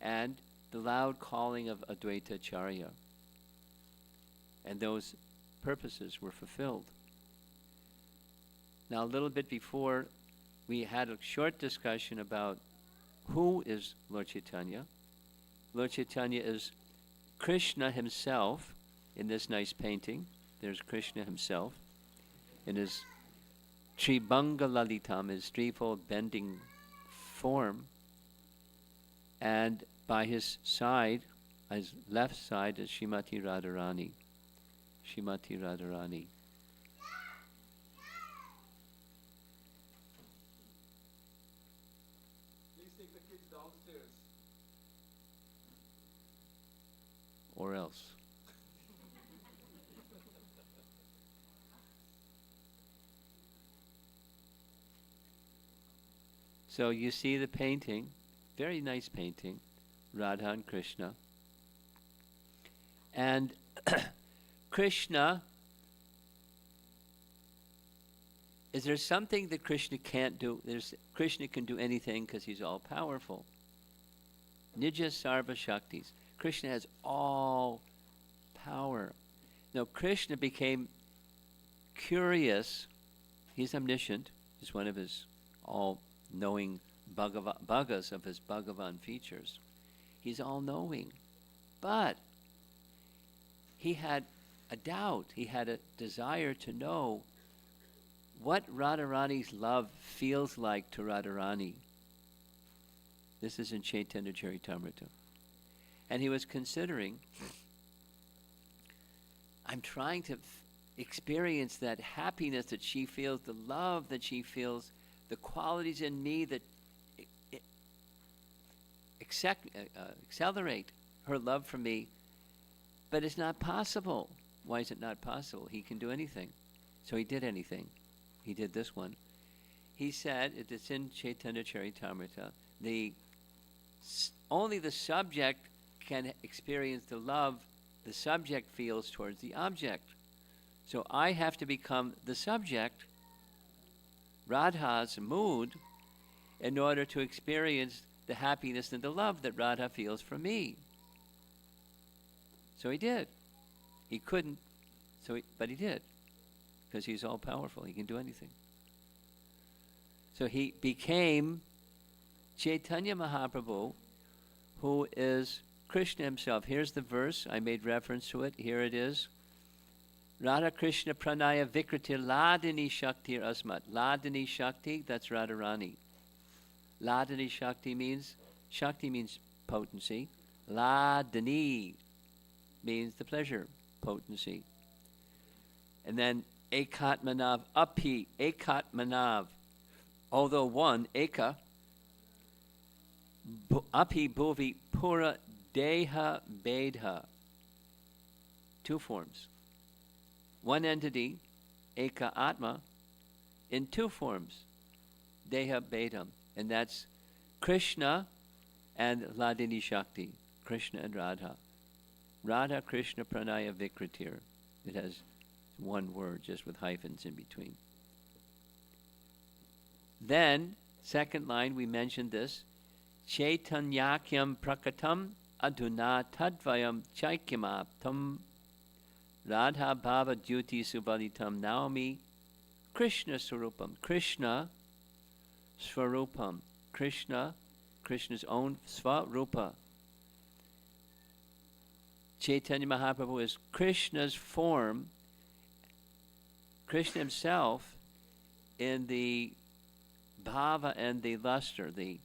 and the loud calling of Advaita Acharya. And those purposes were fulfilled. Now, a little bit before, we had a short discussion about who is Lord Chaitanya. Lord Chaitanya is Krishna himself in this nice painting. there's Krishna himself in his Tribhanga Lalitam, his threefold bending form, and by his side, his left side, is Shrimati Radharani. Shrimati Radharani. Please take the kids downstairs. Or else. So you see the painting, very nice painting, Radha and Krishna. And Krishna, is there something that Krishna can't do? Krishna can do anything because he's all powerful. Nija Sarva Shaktis. Krishna has all power. Now Krishna became curious. He's omniscient. He's one of his all-knowing bhagas of his Bhagavan features. He's all-knowing. But he had a doubt. He had a desire to know what Radharani's love feels like to Radharani. This is in Chaitanya Charitamrita. And he was considering, I'm trying to experience that happiness that she feels, the love that she feels, the qualities in me that accelerate her love for me, but it's not possible. Why is it not possible? He can do anything. So he did anything. He did this one. He said, it's in Chaitanya Charitamrita, only the subject can experience the love the subject feels towards the object. So I have to become the subject, Radha's mood, in order to experience the happiness and the love that Radha feels for me. So he did. He couldn't, but he did, because he's all powerful. He can do anything. So he became Chaitanya Mahaprabhu, who is Krishna himself. Here's the verse. I made reference to it. Here it is. Radha Krishna Pranaya Vikriti Ladini Shakti Asmat. Ladini Shakti, that's Radharani. Ladini Shakti means potency. Ladini means the pleasure, potency. And then Ekatmanav, Api, Ekatmanav. Although one, Eka, Api Bhuvi Pura Deha Bedha. Two forms. One entity, Eka Atma, in two forms, Deha Bedham. And that's Krishna and Ladini Shakti, Krishna and Radha. Radha Krishna Pranaya Vikritir. It has one word, just with hyphens in between. Then, second line, we mentioned this. Chaitanyakyam prakatam aduna tadvayam chaikyamaptam Radha bhava dyuti subalitam naomi Krishna swarupam. Krishna swarupam. Krishna's own svarupa. Chaitanya Mahaprabhu is Krishna's form. Krishna himself in the bhava and the luster, the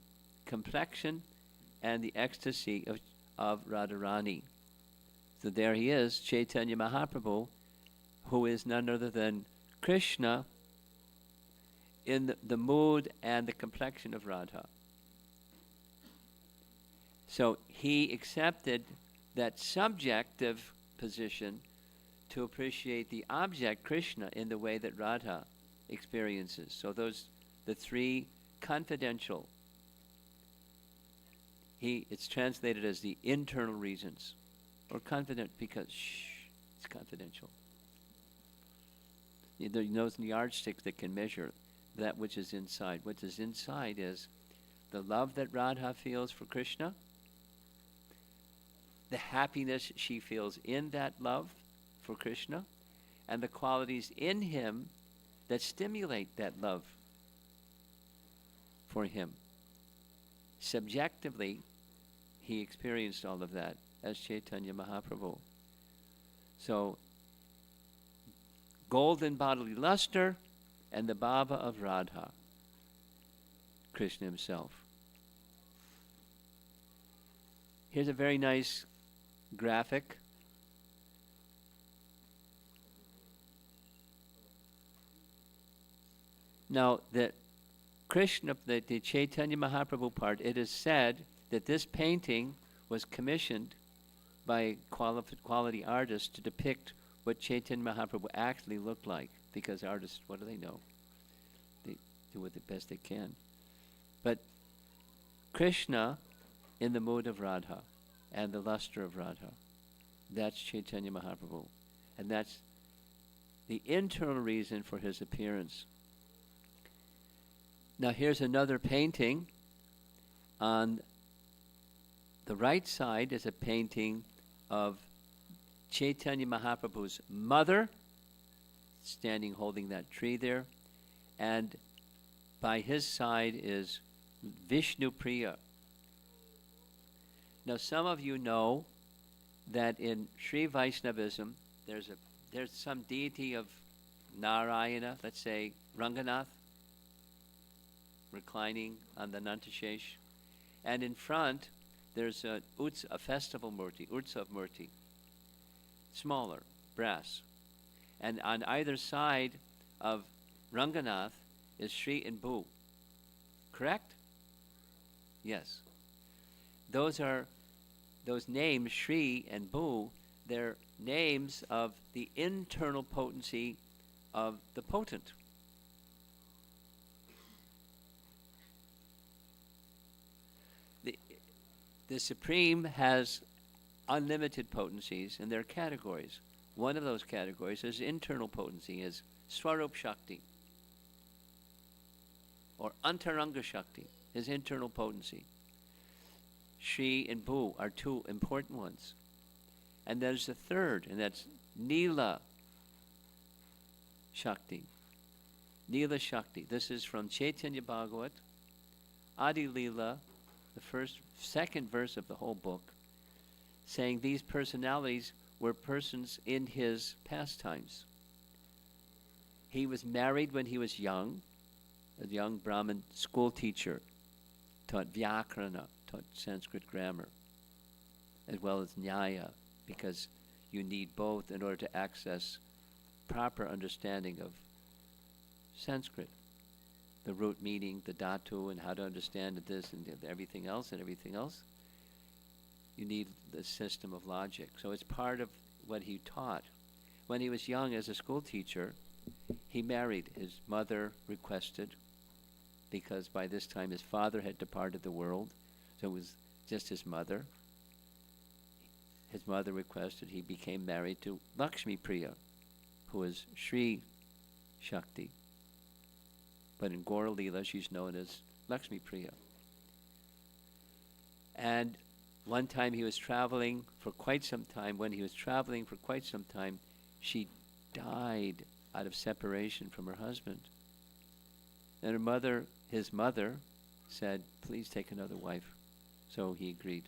complexion and the ecstasy of Radharani. So there he is, Chaitanya Mahaprabhu, who is none other than Krishna in the mood and the complexion of Radha. So he accepted that subjective position to appreciate the object, Krishna, in the way that Radha experiences. So the three confidential. It's translated as the internal reasons, or confident because it's confidential. Those yardsticks that can measure that which is inside. What is inside is the love that Radha feels for Krishna, the happiness she feels in that love for Krishna, and the qualities in him that stimulate that love for him. Subjectively, he experienced all of that as Chaitanya Mahaprabhu. So, golden bodily luster, and the Baba of Radha, Krishna himself. Here's a very nice graphic. Now, the Krishna, the Chaitanya Mahaprabhu part, it is said that this painting was commissioned by a quality artist to depict what Chaitanya Mahaprabhu actually looked like, because artists, what do they know? They do what the best they can. But Krishna in the mood of Radha and the luster of Radha, that's Chaitanya Mahaprabhu. And that's the internal reason for his appearance. Now here's another painting. On the right side is a painting of Chaitanya Mahaprabhu's mother, standing holding that tree there. And by his side is Vishnu Priya. Now some of you know that in Sri Vaishnavism, there's some deity of Narayana, let's say Ranganath, reclining on the Nantashesh. And in front, there's a festival murti, Utsav murti, smaller, brass. And on either side of Ranganath is Sri and Bhu. Correct? Yes. Those names, Sri and Bhu, they're names of the internal potency of the potent. The Supreme has unlimited potencies, and there are categories. One of those categories is internal potency, is Swarup Shakti, or Antaranga Shakti, is internal potency. Shri and Bhu are two important ones. And there's a third, and that's Nila Shakti. Nila Shakti. This is from Chaitanya Bhagavat, Adi Lila, the second verse of the whole book, saying these personalities were persons in his pastimes. He was married when he was young, a young Brahmin school teacher, taught Vyakarana, taught Sanskrit grammar, as well as Nyaya, because you need both in order to access proper understanding of Sanskrit, the root meaning, the dhatu, and how to understand this and everything else. You need the system of logic. So it's part of what he taught. When he was young as a school teacher, he married. His mother requested, because by this time his father had departed the world, so it was just his mother. His mother requested he became married to Lakshmi Priya, who is Sri Shakti. But in Gaur Leela, she's known as Lakshmi Priya. And one time he was traveling for quite some time. When he was traveling for quite some time, she died out of separation from her husband. And his mother said, please take another wife. So he agreed.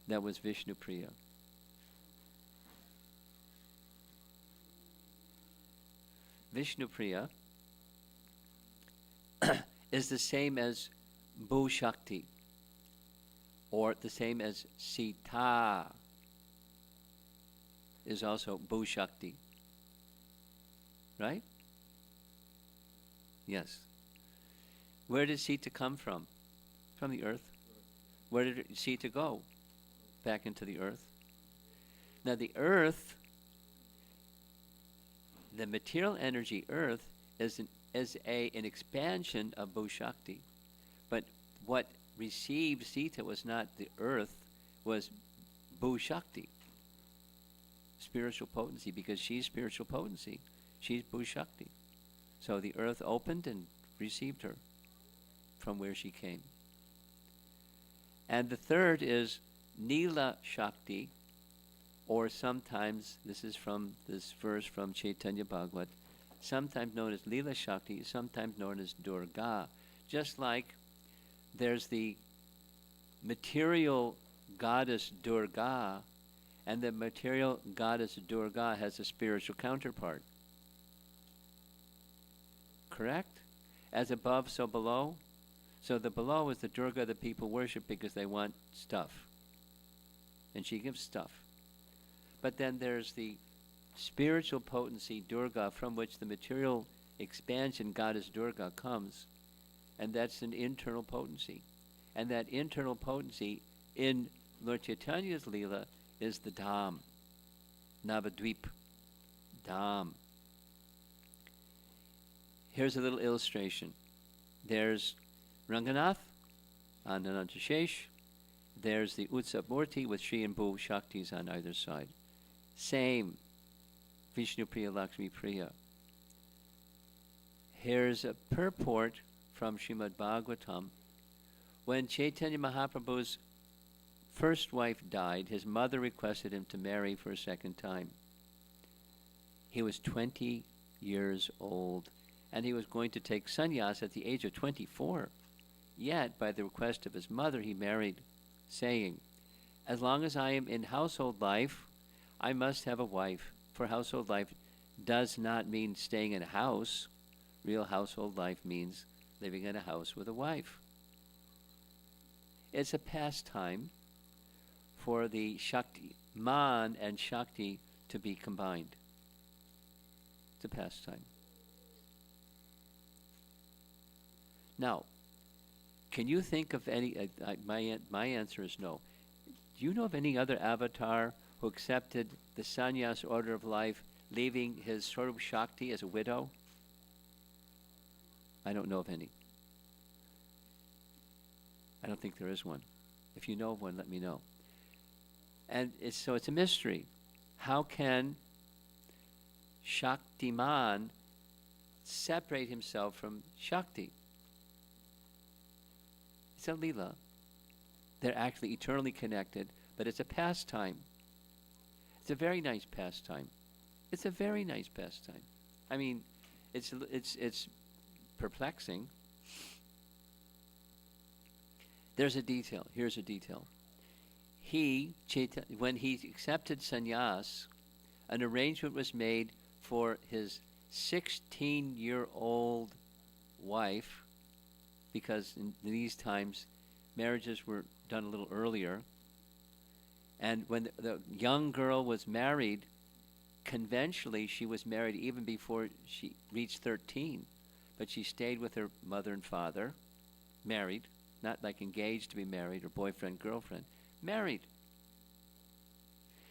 That was Vishnu Priya. Vishnu Priya is the same as Bhu Shakti, or the same as Sita is also Bhu Shakti. Right? Yes. Where did Sita come from? From the earth. Where did Sita go? Back into the earth. Now the earth, the material energy earth, is an expansion of Bhu Shakti. But what received Sita was not the earth, was Bhu Shakti. Spiritual potency, because she's spiritual potency. She's Bhu Shakti. So the earth opened and received her from where she came. And the third is Nila Shakti, or sometimes, this is from this verse from Chaitanya Bhagavat, sometimes known as Lila Shakti, sometimes known as Durga. Just like there's the material goddess Durga, And the material goddess Durga has a spiritual counterpart. Correct? As above, so below. So the below is the Durga that people worship because they want stuff. And she gives stuff. But then there's the spiritual potency Durga from which the material expansion goddess Durga comes. And that's an internal potency. And that internal potency in Lord Chaitanya's Leela is the Dham. Navadvip. Dham. Here's a little illustration. There's Ranganath on Anantashesh. There's the Utsav Murti with Shri and Bhu Shaktis on either side. Same. Vishnu Priya, Lakshmi Priya. Here's a purport from Srimad Bhagavatam. When Chaitanya Mahaprabhu's first wife died, his mother requested him to marry for a second time. He was 20 years old, and he was going to take sannyas at the age of 24. Yet, by the request of his mother, he married, saying, as long as I am in household life, I must have a wife. For household life does not mean staying in a house. Real household life means living in a house with a wife. It's a pastime for the Shakti, Man and Shakti, to be combined. It's a pastime. Now, can you think of any, my answer is no. Do you know of any other avatar who accepted the sannyas order of life, leaving his Swarup Shakti as a widow? I don't know of any. I don't think there is one. If you know of one, let me know. And it's a mystery. How can Shaktiman separate himself from Shakti? It's a Leela. They're actually eternally connected, but it's a pastime. It's a very nice pastime. It's a very nice pastime. I mean, it's perplexing. There's a detail. Here's a detail. When he accepted sannyas, an arrangement was made for his 16-year-old wife, because in these times marriages were done a little earlier. And when the young girl was married, conventionally she was married even before she reached 13. But she stayed with her mother and father, married, not like engaged to be married or boyfriend, girlfriend, married.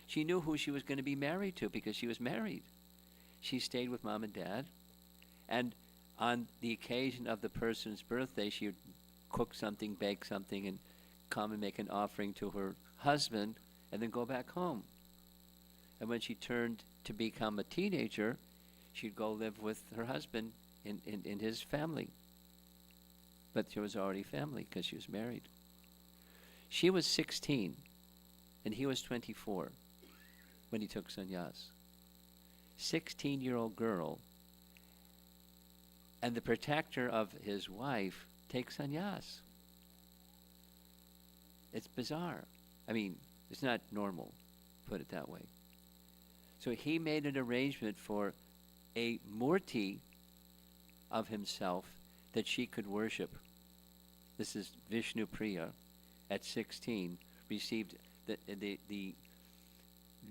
She knew who she was going to be married to because she was married. She stayed with mom and dad, and on the occasion of the person's birthday, she would cook something, bake something, and come and make an offering to her husband, and then go back home. And when she turned to become a teenager, she'd go live with her husband in his family. But she was already family because she was married. She was 16, and he was 24 when he took sannyas. 16-year-old girl, and the protector of his wife takes sannyas. It's bizarre. I mean, it's not normal, put it that way. So he made an arrangement for a murti of himself that she could worship. This is Vishnu Priya, at 16, received the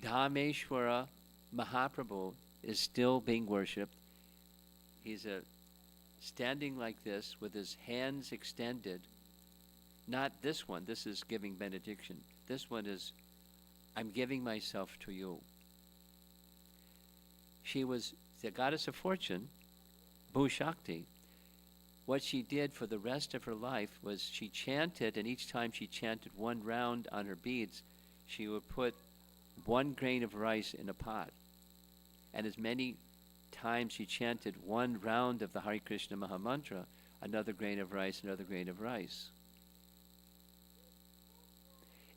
Dhameshwara Mahaprabhu is still being worshipped. He's standing like this with his hands extended. Not this one. This is giving benediction. This one is, I'm giving myself to you. She was the goddess of fortune, Bhu Shakti. What she did for the rest of her life was she chanted, and each time she chanted one round on her beads, she would put 1 grain of rice in a pot. And as many times she chanted one round of the Hare Krishna Maha Mantra, another grain of rice, another grain of rice.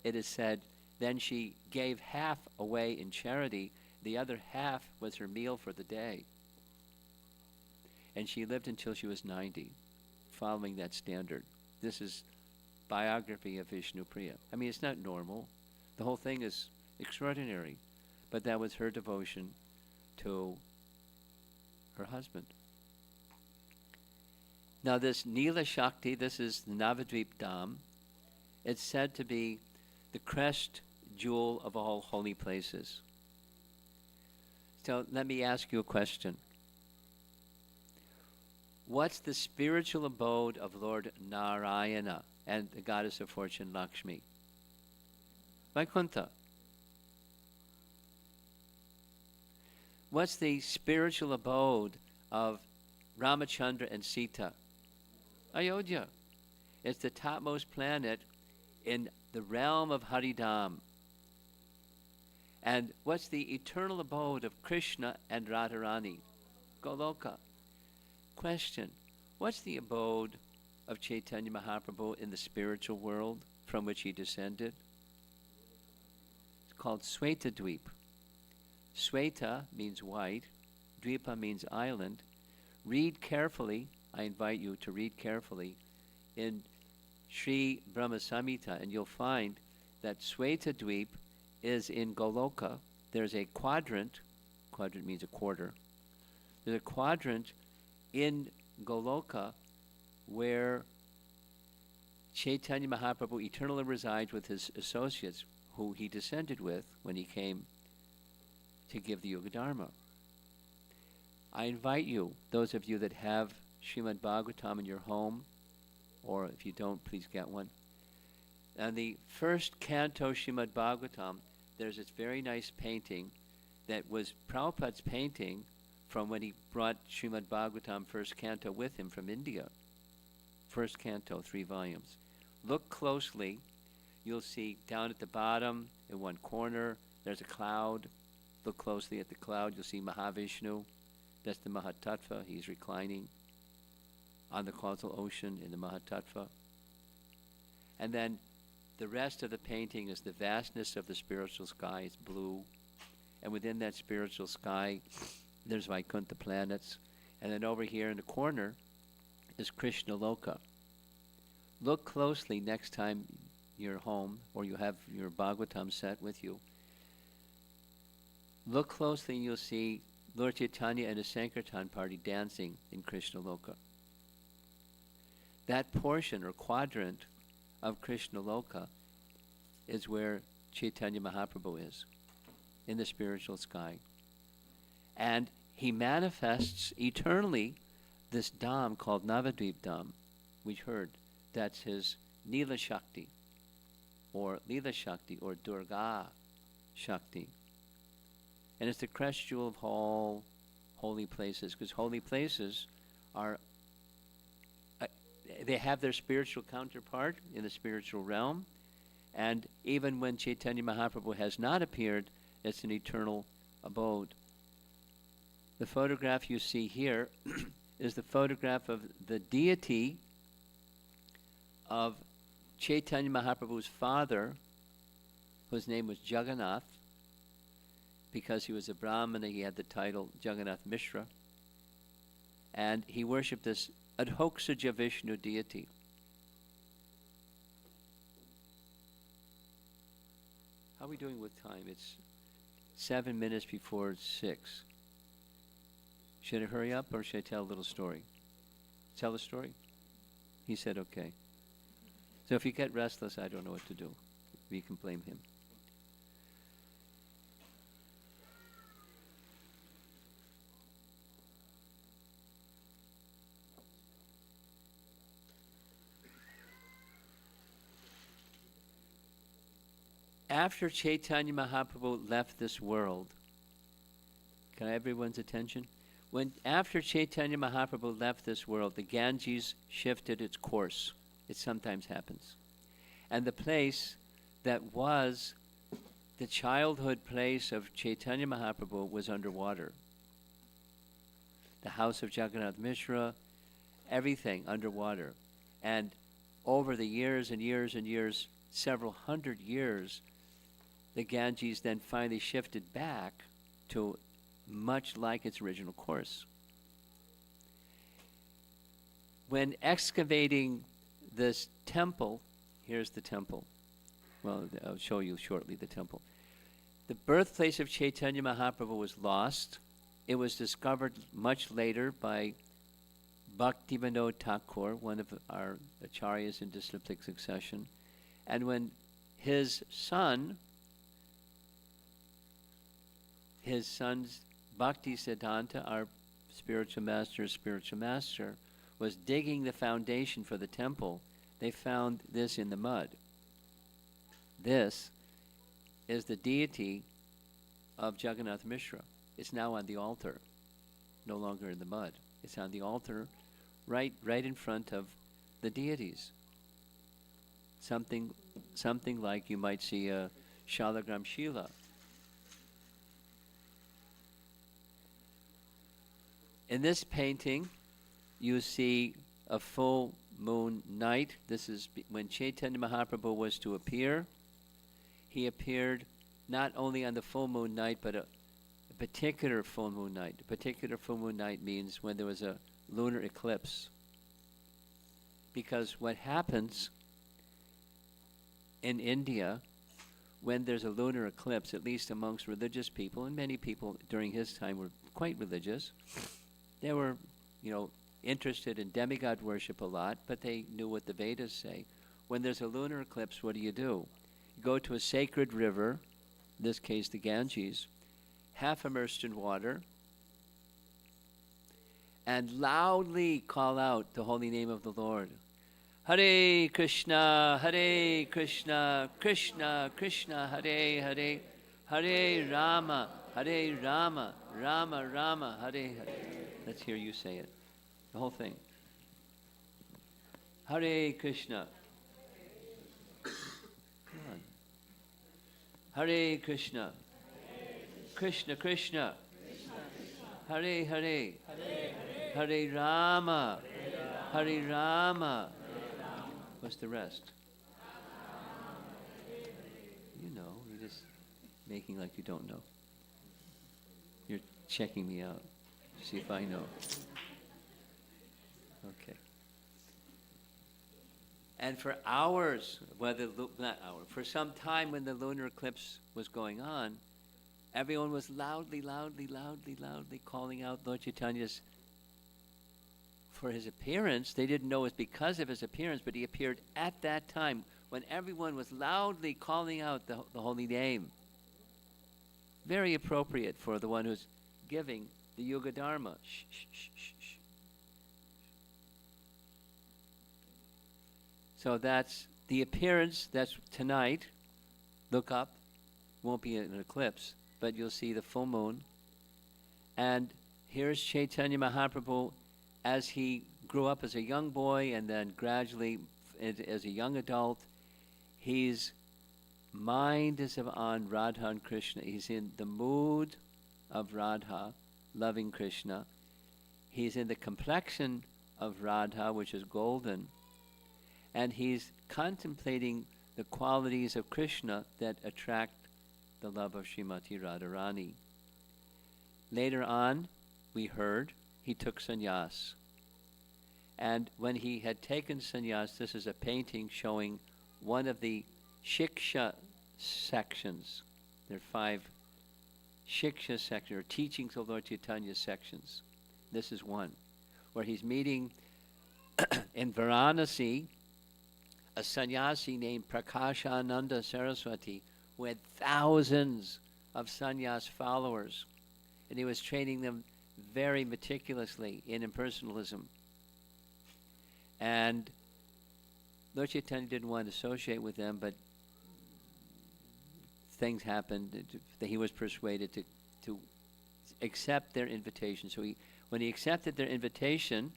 It is said, then she gave half away in charity, the other half was her meal for the day. And she lived until she was 90, following that standard. This is biography of Vishnu Priya. I mean, it's not normal. The whole thing is extraordinary. But that was her devotion to her husband. Now this Nila Shakti, this is the Navadvip Dham. It's said to be the crest jewel of all holy places. So let me ask you a question. What's the spiritual abode of Lord Narayana and the goddess of fortune Lakshmi? Vaikuntha. What's the spiritual abode of Ramachandra and Sita? Ayodhya. It's the topmost planet in the realm of Haridham. And what's the eternal abode of Krishna and Radharani? Goloka. Question. What's the abode of Chaitanya Mahaprabhu in the spiritual world from which he descended? It's called Sweta Dweep. Sweta means white. Dvipa means island. Read carefully. I invite you to read carefully in Sri Brahma Samhita, and you'll find that Sweta Dweep is in Goloka. There's a quadrant means a quarter. There's a quadrant in Goloka where Chaitanya Mahaprabhu eternally resides with his associates who he descended with when he came to give the Yuga Dharma. I invite you, those of you that have Srimad Bhagavatam in your home, or if you don't, please get one. And the first canto Srimad Bhagavatam, there's this very nice painting that was Prabhupada's painting from when he brought Srimad Bhagavatam first canto with him from India. First canto, 3 volumes. Look closely. You'll see down at the bottom, in one corner, there's a cloud. Look closely at the cloud. You'll see Mahavishnu. That's the Mahatattva. He's reclining on the causal ocean in the Mahatattva. And then the rest of the painting is the vastness of the spiritual sky. It's blue. And within that spiritual sky, there's Vaikuntha planets. And then over here in the corner is Krishna Loka. Look closely next time you're home or you have your Bhagavatam set with you. Look closely and you'll see Lord Chaitanya and his Sankirtan party dancing in Krishna Loka. That portion or quadrant of Krishna Loka is where Chaitanya Mahaprabhu is, in the spiritual sky. And he manifests eternally this Dham called Navadvip Dham. We heard that's his Nila Shakti, or Lila Shakti, or Durga Shakti. And it's the crest jewel of all holy places, because holy places are they have their spiritual counterpart in the spiritual realm, and even when Chaitanya Mahaprabhu has not appeared, it's an eternal abode. The photograph you see here is the photograph of the deity of Chaitanya Mahaprabhu's father, whose name was Jagannath. Because he was a Brahmana, he had the title Jagannath Mishra. And he worshipped this Adhoksaja Vishnu deity. How are we doing with time? It's 7 minutes before 6. Should I hurry up or should I tell a little story? Tell a story? He said okay. So if you get restless, I don't know what to do. We can blame him. After Chaitanya Mahaprabhu left this world, can I have everyone's attention? After Chaitanya Mahaprabhu left this world, the Ganges shifted its course. It sometimes happens. And the place that was the childhood place of Chaitanya Mahaprabhu was underwater. The house of Jagannath Mishra, everything underwater. And over the years and years and years, several hundred years, the Ganges then finally shifted back to much like its original course. When excavating this temple, here's the temple. Well, I'll show you shortly the temple. The birthplace of Chaitanya Mahaprabhu was lost. It was discovered much later by Bhaktivinoda Thakur, one of our acharyas in disciplic succession. And when his son's Bhakti Siddhanta, our spiritual master, was digging the foundation for the temple, they found this in the mud. This is the deity of Jagannath Mishra. It's now on the altar, no longer in the mud. It's on the altar right in front of the deities. Something like you might see a Shalagram Shila. In this painting, you see a full moon night. This is when Chaitanya Mahaprabhu was to appear. He appeared not only on the full moon night, but a particular full moon night. A particular full moon night means when there was a lunar eclipse. Because what happens in India when there's a lunar eclipse, at least amongst religious people, and many people during his time were quite religious, they were, interested in demigod worship a lot, but they knew what the Vedas say. When there's a lunar eclipse, what do? You go to a sacred river, in this case the Ganges, half immersed in water, and loudly call out the holy name of the Lord. Hare Krishna, Krishna Krishna, Hare Hare, Hare Rama, Rama Rama, Hare Hare. Let's hear you say it. The whole thing. Hare Krishna. Come on. Hare Krishna. Krishna Krishna. Hare Hare. Hare Rama. Hare Rama. What's the rest? You know, you're just making like you don't know. You're checking me out. See if I know. Okay. And for hours, for some time when the lunar eclipse was going on, everyone was loudly calling out Lord Chaitanya's for his appearance. They didn't know it was because of his appearance, but he appeared at that time when everyone was loudly calling out the holy name. Very appropriate for the one who's giving the Yuga Dharma. Shh, shh, shh, shh, shh. So that's the appearance. That's tonight. Look up. Won't be an eclipse, but you'll see the full moon. And here's Chaitanya Mahaprabhu as he grew up as a young boy and then gradually as a young adult. His mind is on Radha and Krishna. He's in the mood of Radha, loving Krishna. He's in the complexion of Radha, which is golden. And he's contemplating the qualities of Krishna that attract the love of Srimati Radharani. Later on, we heard, he took sannyas. And when he had taken sannyas, this is a painting showing one of the shiksha sections. There are 5 shiksha sections, or teachings of Lord Chaitanya sections. This is one, where he's meeting in Varanasi a sannyasi named Prakashananda Saraswati, who had thousands of sannyas followers, and he was training them very meticulously in impersonalism. And Lord Chaitanya didn't want to associate with them, but things happened that he was persuaded to accept their invitation. So when he accepted their invitation,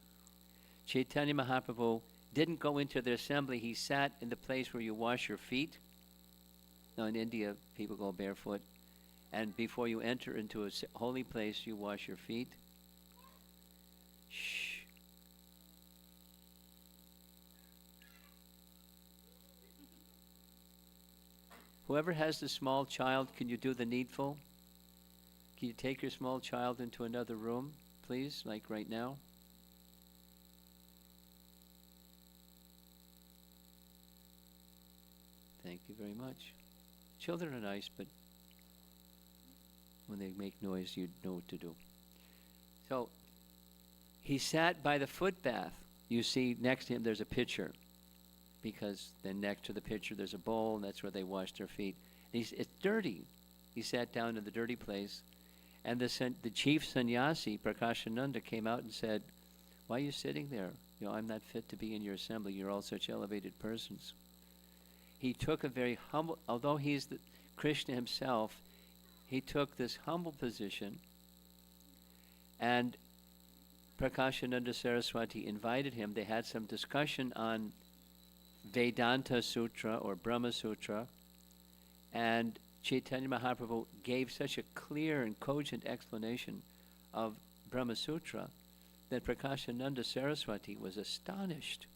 Chaitanya Mahaprabhu didn't go into their assembly. He sat in the place where you wash your feet. Now in India, people go barefoot. And before you enter into a holy place, you wash your feet. Shh. Whoever has the small child, can you do the needful? Can you take your small child into another room, please, like right now? Thank you very much. Children are nice, but When they make noise, you know what to do. So he sat by the foot bath. You see next to him there's a pitcher, because then next to the pitcher there's a bowl, and that's where they wash their feet. And it's dirty. He sat down in the dirty place, and the chief sannyasi, Prakashananda, came out and said, "Why are you sitting there? You know, I'm not fit to be in your assembly. You're all such elevated persons." He took a very humble, although he's Krishna himself, he took this humble position, and Prakashananda Saraswati invited him. They had some discussion on Vedanta Sutra or Brahma Sutra, and Chaitanya Mahaprabhu gave such a clear and cogent explanation of Brahma Sutra that Prakashananda Saraswati was astonished.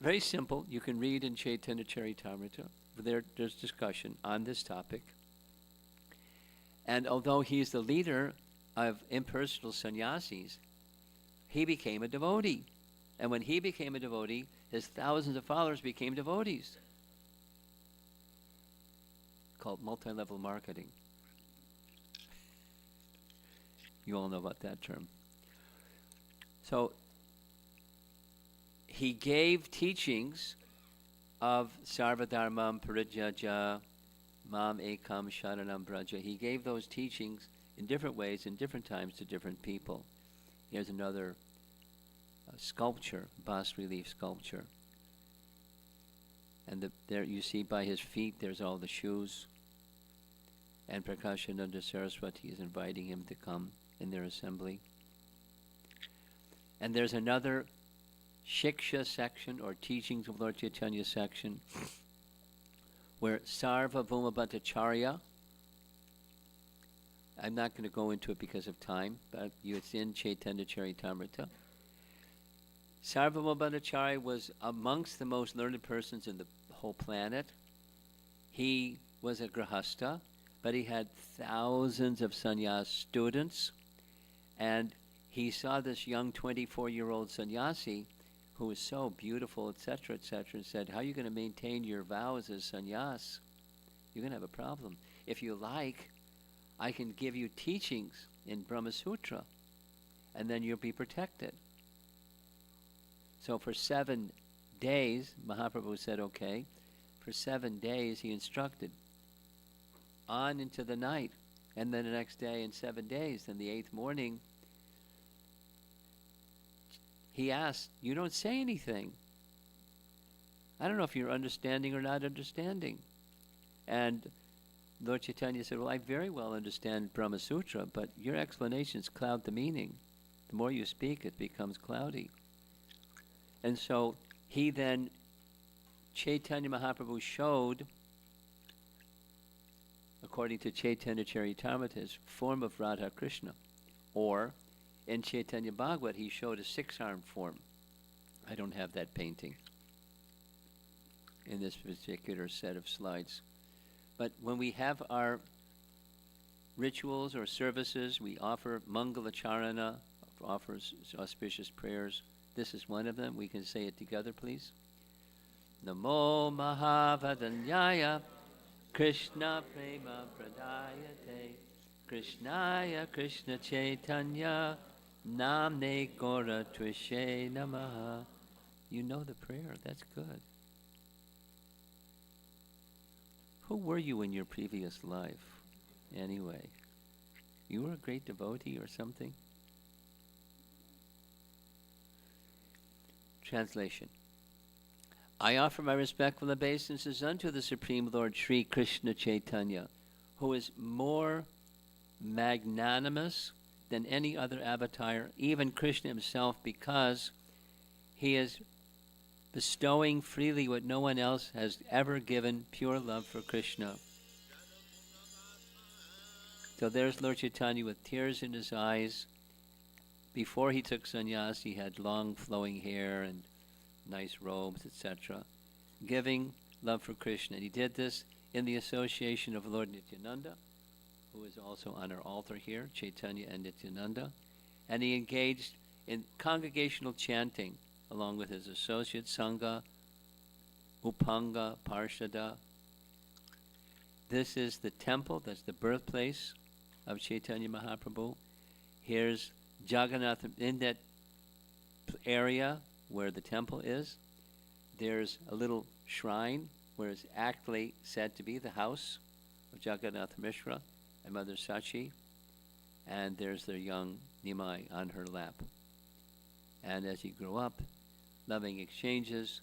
Very simple. You can read in Chaitanya Charitamrita. There's discussion on this topic. And although he's the leader of impersonal sannyasis, he became a devotee. And when he became a devotee, his thousands of followers became devotees. Called multi-level marketing. You all know about that term. So he gave teachings of Sarvadharmam Parijyaja, Mam Ekam Sharanam Braja. He gave those teachings in different ways, in different times, to different people. Here's another sculpture, bas-relief sculpture. And there you see by his feet, there's all the shoes. And Prakashananda Saraswati is inviting him to come in their assembly. And there's another Shiksha section, or teachings of Lord Chaitanya section, where Sarvabhauma Bhattacharya, I'm not going to go into it because of time, but it's in Chaitanya Charitamrita. Sarvabhauma Bhattacharya was amongst the most learned persons in the whole planet. He was a grahasta, but he had thousands of sannyas students, and he saw this young 24-year-old sannyasi who was so beautiful, etc., and said, "How are you going to maintain your vows as sannyas? You're going to have a problem. If you like, I can give you teachings in Brahma Sutra, and then you'll be protected." So for 7 days, Mahaprabhu said, okay. For 7 days, he instructed on into the night, and then the next day in 7 days. Then the 8th morning, he asked, "You don't say anything. I don't know if you're understanding or not understanding." And Lord Chaitanya said, "Well, I very well understand Brahma Sutra, but your explanations cloud the meaning. The more you speak, it becomes cloudy." And so he then, Chaitanya Mahaprabhu showed, according to Chaitanya Charitamrita, his form of Radha Krishna. Or in Chaitanya Bhagavat, he showed a 6-armed form. I don't have that painting in this particular set of slides. But when we have our rituals or services, we offer Mangala Charana, offers auspicious prayers. This is one of them. We can say it together, please. Namo Mahavadanyaya Krishna Prema Pradayate Krishnaya Krishna Chaitanya Namne Gora Tvishe Namaha. You know the prayer. That's good. Who were you in your previous life, anyway? You were a great devotee or something? Translation. I offer my respectful obeisances unto the Supreme Lord Sri Krishna Chaitanya, who is more magnanimous than any other avatar, even Krishna himself, because he is bestowing freely what no one else has ever given, pure love for Krishna. So there's Lord Chaitanya with tears in his eyes. Before he took sannyas, he had long flowing hair and nice robes, etc., giving love for Krishna. And he did this in the association of Lord Nityananda, who is also on our altar here, Chaitanya and Nityananda. And he engaged in congregational chanting along with his associate Sangha, Upanga, Parshada. this is the temple, that's the birthplace of Chaitanya Mahaprabhu. Here's Jagannath, in that area where the temple is, there's a little shrine where it's actually said to be the house of Jagannath Mishra and Mother Sachi, and there's their young Nimai on her lap. And as he grew up, loving exchanges,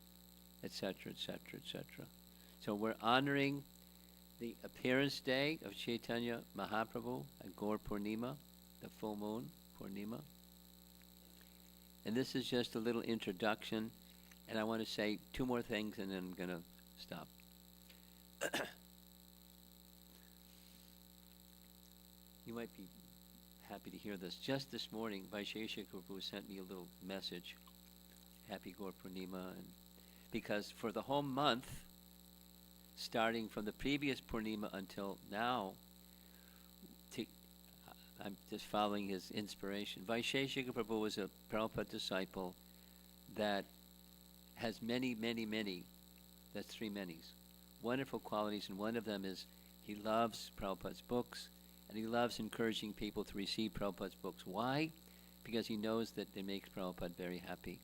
etc., etc., etc. So we're honoring the appearance day of Chaitanya Mahaprabhu at Gaur Purnima, the full moon Purnima. And this is just a little introduction, and I want to say two more things and then I'm going to stop. You might be happy to hear this. Just this morning, Vaisheshika Prabhu sent me a little message, Happy Gaur Purnima, and because for the whole month, starting from the previous Purnima until now, I'm just following his inspiration. Vaisheshika Prabhu was a Prabhupada disciple that has many, many, many, that's three manys, wonderful qualities, and one of them is he loves Prabhupada's books, and he loves encouraging people to receive Prabhupada's books. Why? Because he knows that it makes Prabhupada very happy.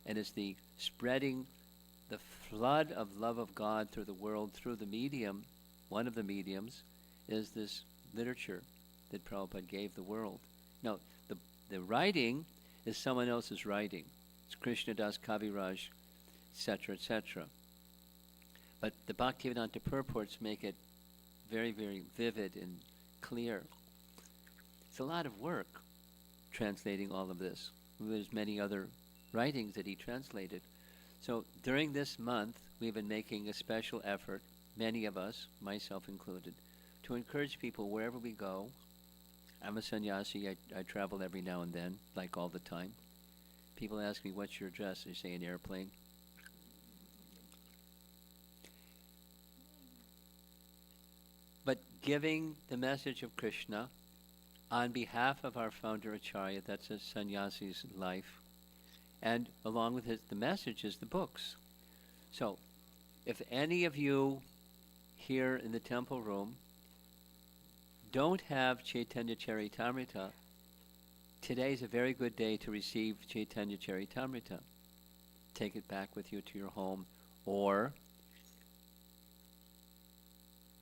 And it's the spreading the flood of love of God through the world, through the medium, one of the mediums, is this literature that Prabhupada gave the world. Now, the writing is someone else's writing. It's Krishnadas Kaviraj, etc., etc. But the Bhaktivedanta purports make it very, very vivid and clear. It's a lot of work translating all of this. There's many other writings that he translated. So during this month, we've been making a special effort, many of us, myself included, to encourage people wherever we go. I'm a sannyasi. I travel every now and then, like all the time. People ask me, what's your address? I say, an airplane. But giving the message of Krishna on behalf of our founder Acharya, that's a sannyasi's life, and along with the message is the books. So, if any of you here in the temple room don't have Chaitanya Charitamrita, today is a very good day to receive Chaitanya Charitamrita. Take it back with you to your home, or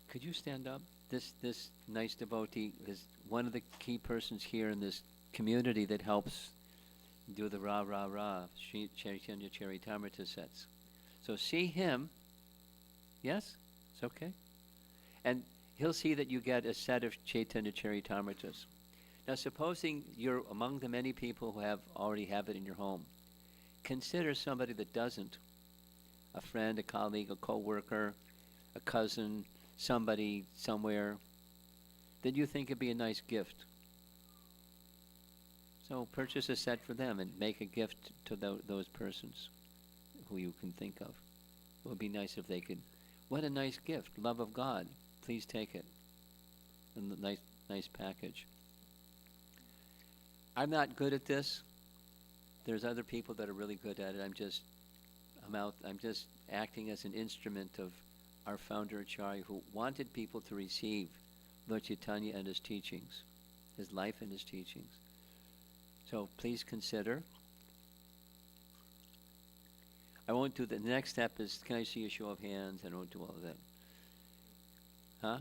could you stand up? This nice devotee is one of the key persons here in this community that helps do the Ra Chaitanya Charitamrita sets. So see him. Yes? It's okay. And he'll see that you get a set of Chaitanya Charitamritas. Now supposing you're among the many people who already have it in your home, consider somebody that doesn't. A friend, a colleague, a co-worker, a cousin, somebody somewhere that you think would be a nice gift. So purchase a set for them and make a gift to those persons who you can think of. It would be nice if they could. What a nice gift. Love of God. Please take it. And the nice package. I'm not good at this. There's other people that are really good at it. I'm just acting as an instrument of our founder Acharya, who wanted people to receive Lord Chaitanya and his teachings, his life and his teachings. So please consider. I won't do the next step is, can I see a show of hands? I won't do all of that. Huh?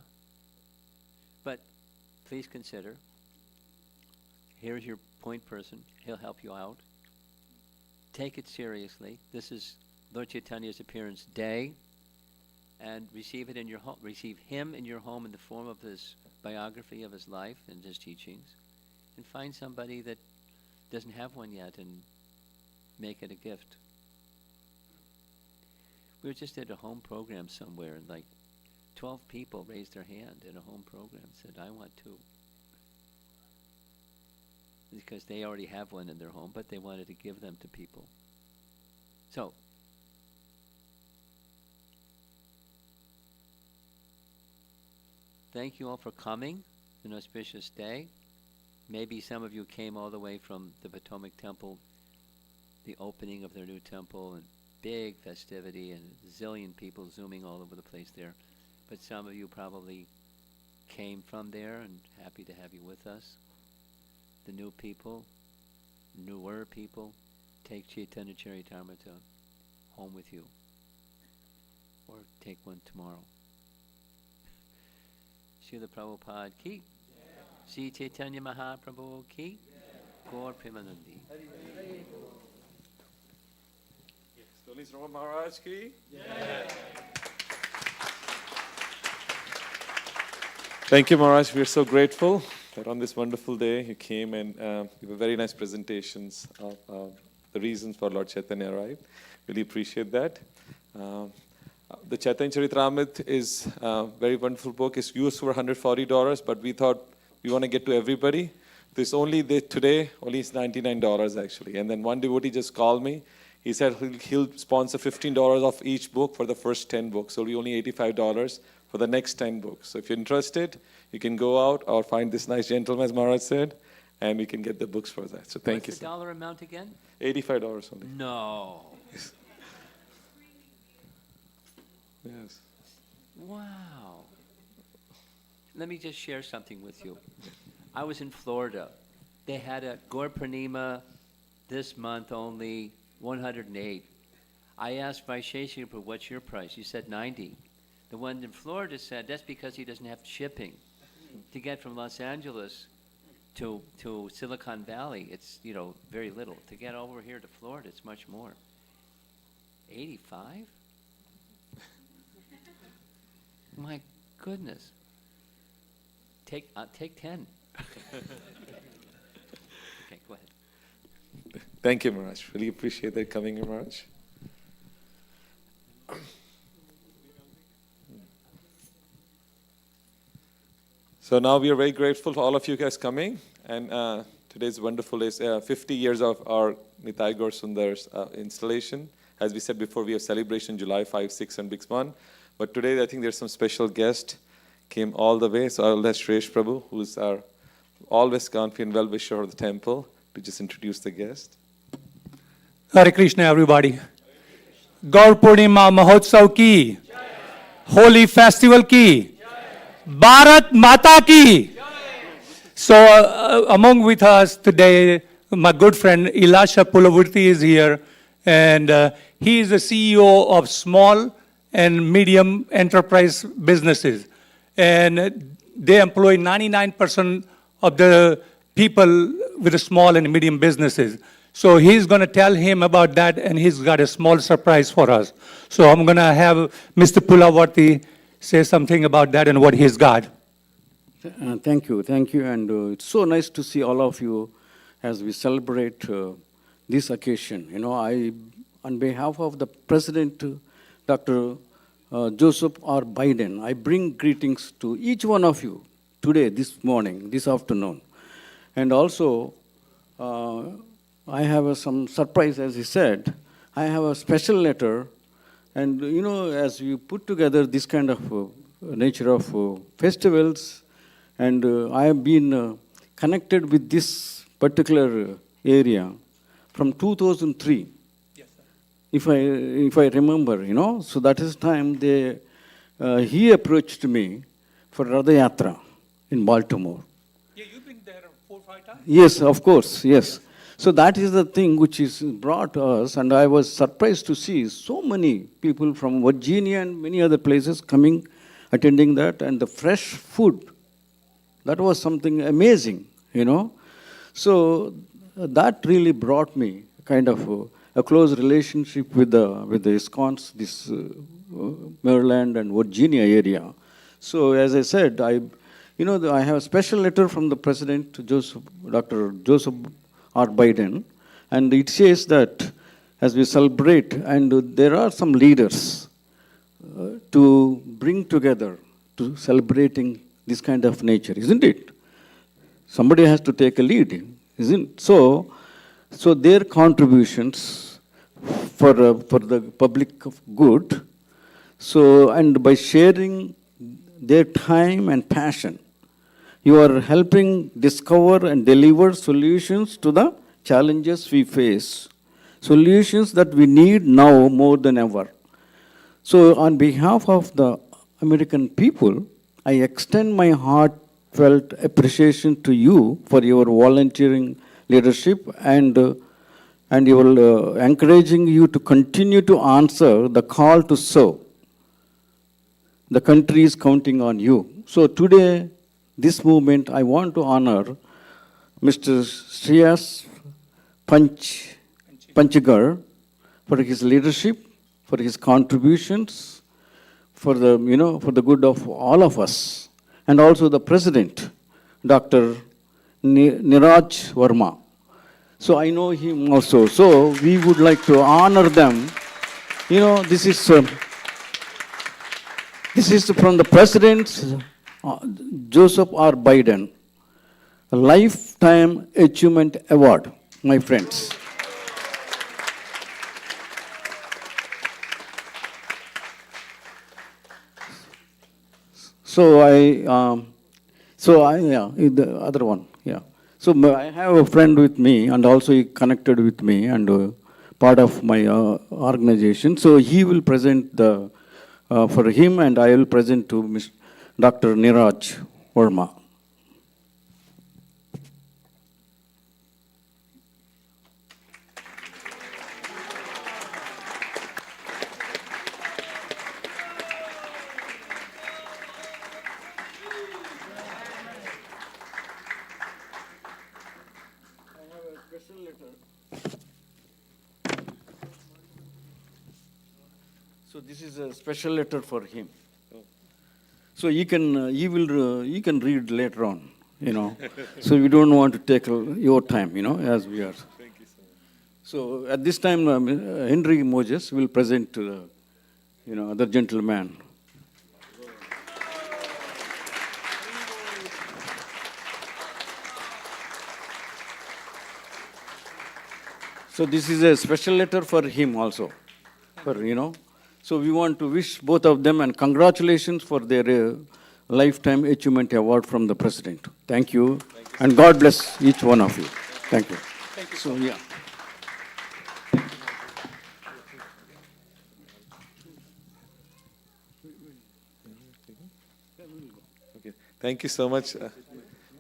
But please consider. Here's your point person. He'll help you out. Take it seriously. This is Lord Chaitanya's appearance day. And receive it in your home. Receive him in your home in the form of this biography of his life and his teachings. And find somebody that doesn't have one yet and make it a gift. We were just at a home program somewhere, and like 12 people raised their hand in a home program and said, I want two. Because they already have one in their home, but they wanted to give them to people. So, thank you all for coming. It's an auspicious day. Maybe some of you came all the way from the Potomac Temple, the opening of their new temple, and big festivity, and a zillion people zooming all over the place there. but some of you probably came from there and happy to have you with us. The new people, newer people, take Chaitanya Charitamrita home with you. Or take one tomorrow. Srila Prabhupada ki. Sri Chaitanya Mahaprabhu ki. Gaur Premanandi. Stolis Rama Maharaj ki. Thank you, Maharaj. We are so grateful that on this wonderful day you came and gave very nice presentations of the reasons for Lord Chaitanya arrived. Really appreciate that. The Chaitanya Charitamrita is a very wonderful book. It's used for $140, but we thought we want to get to everybody. This only today, only it's $99 actually. And then one devotee just called me. He said he'll sponsor $15 of each book for the first 10 books. So it'll be only $85 for the next 10 books. So if you're interested, you can go out or find this nice gentleman, as Maharaj said, and we can get the books for that. So thank you. What's the dollar amount again? $85 only. No. Yes. Wow. Let me just share something with you. I was in Florida. They had a Gaur Purnima this month only 108. I asked Vaisheshika, what's your price? He said 90. The one in Florida said that's because he doesn't have shipping. To get from Los Angeles to Silicon Valley, it's, very little. To get over here to Florida, it's much more. 85? My goodness. Take 10. Okay, go ahead. Thank you, Maharaj. Really appreciate that coming here, Maharaj. So now we are very grateful for all of you guys coming. And today's wonderful is 50 years of our Nitai Gaur Sundar's installation. As we said before, we have celebration July 5, 6, and 1. But today I think there's some special guest came all the way. So I'll let Shresh Prabhu, who's our always confident well-wisher of the temple, to just introduce the guest. Hare Krishna, everybody. Gaur Purnima Mahotsav ki. Holy Festival ki. Bharat Mata ki. So among with us today, my good friend Elisha Pulavurti is here. And he is the CEO of small and medium enterprise businesses. And they employ 99% of the people with the small and medium businesses. So he's going to tell him about that, and he's got a small surprise for us. So I'm going to have Mr. Pulavarti say something about that and what he's got. Thank you, and it's so nice to see all of you as we celebrate this occasion. I, on behalf of the President, Dr. Joseph R. Biden, I bring greetings to each one of you today, this morning, this afternoon. And also, I have some surprise, as he said. I have a special letter, and as you put together this kind of nature of festivals, and I have been connected with this particular area from 2003. Yes, sir. If I remember, so that is time he approached me for Radha Yatra in Baltimore. Yeah, you've been there 4 or 5 times? Yes, of course, yes. So that is the thing which is brought us, and I was surprised to see so many people from Virginia and many other places coming, attending that, and the fresh food. That was something amazing, So that really brought me kind of a close relationship with the ISKCONs, this Maryland and Virginia area. So as I said, I have a special letter from the President, Dr. Joseph R. Biden, and it says that as we celebrate, and there are some leaders to bring together to celebrating this kind of nature, isn't it? Somebody has to take a lead, isn't it? So their contributions for the public of good, and by sharing their time and passion, you are helping discover and deliver solutions to the challenges we face, solutions that we need now more than ever. So on behalf of the American people, I extend my heartfelt appreciation to you for your volunteering leadership and your encouraging you to continue to answer the call to serve. The country is counting on you. So today, this movement, I want to honor Mr. Shreyas Panchagar for his leadership, for his contributions, for the good of all of us, and also the President, Dr. Niraj Verma. So I know him also. So we would like to honor them. This is from the President, Joseph R. Biden, a Lifetime Achievement Award, my friends. The other one, yeah. So I have a friend with me, and also he connected with me, and part of my organization. So he will present for him, and I will present to Dr. Niraj Verma. So this is a special letter for him. So he can read later on, So we don't want to take your time, as we are. Thank you so much. So at this time, Henry Moses will present to the, other gentleman. So this is a special letter for him also, So we want to wish both of them and congratulations for their Lifetime Achievement Award from the President. Thank you. And God bless each one of you. Thank you. Thank you. So, yeah. Okay. Thank you so much.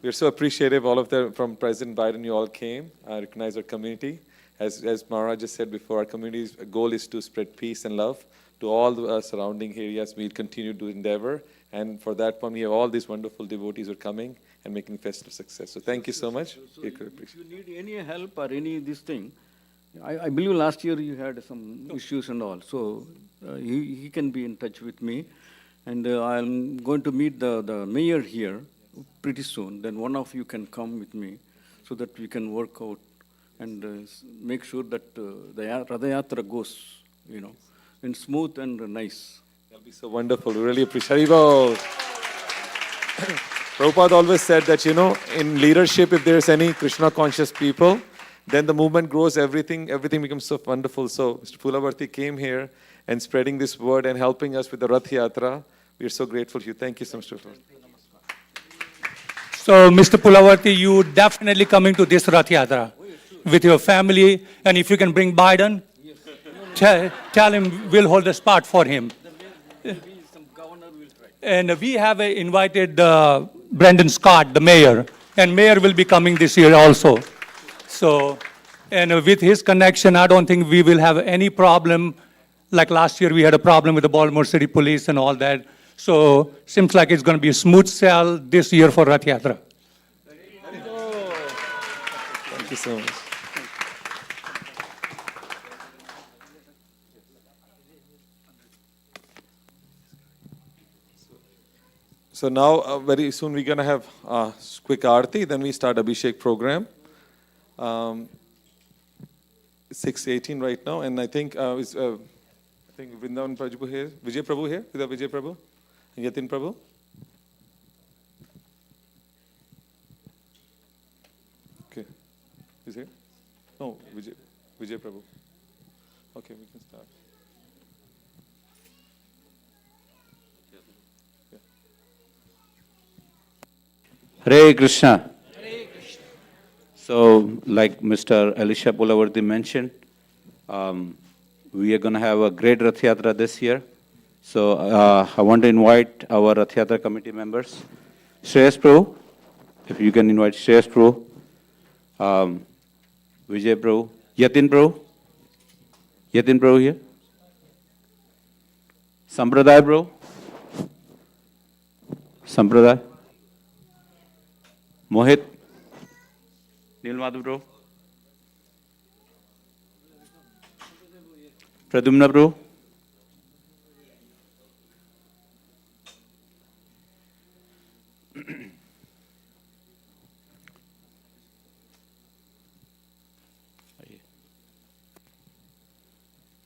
We're so appreciative, all of them, from President Biden, you all came. I recognize our community. As Maharaj just said before, our community's goal is to spread peace and love to all the surrounding areas. We'll continue to endeavor. And for that one, we have all these wonderful devotees who are coming and making festive success. So thank you so much. If you need any help or this thing, I believe last year you had some issues and all. So he can be in touch with me. And I'm going to meet the mayor here pretty soon. Then one of you can come with me so that we can work out and make sure that the Radha Yatra goes, in smooth and nice. That'll be so wonderful. We really appreciate it. Haribol. Prabhupada always said that, in leadership, if there's any Krishna conscious people, then the movement grows, everything becomes so wonderful. So Mr. Pulavarti came here and spreading this word and helping us with the Rath Yatra. We are so grateful to you. Thank you so much, Mr. Pulavarti. So, Mr. Pulavarti, you definitely coming to this Rath Yatra with your family, and if you can bring Biden, tell him we'll hold a spot for him. And we have invited Brendan Scott, the mayor, and mayor will be coming this year also. So, and with his connection, I don't think we will have any problem. Like last year, we had a problem with the Baltimore City Police and all that. So, seems like it's going to be a smooth sail this year for Rath Yatra. Thank you so much. So now, very soon, we're going to have a quick aarti, then we start Abhishek program. 6:18 right now, and I think Vrindavan Prabhu here, Vijay Prabhu here, is that Vijay Prabhu? And Yatin Prabhu? Okay, is here? No, Vijay Prabhu. Okay, we can start. Hare Krishna. So, like Mr. Elisha Pulavarti mentioned, we are going to have a great Rath Yatra this year. So I want to invite our Rath Yatra committee members. Shreyas Prabhu, if you can invite Shreyas Prabhu, Vijay Prabhu, Yatin Prabhu here, Sampradaya Prabhu, Sampradaya, Mohit, Neil Madhav Prabhu, Pradumna Prabhu,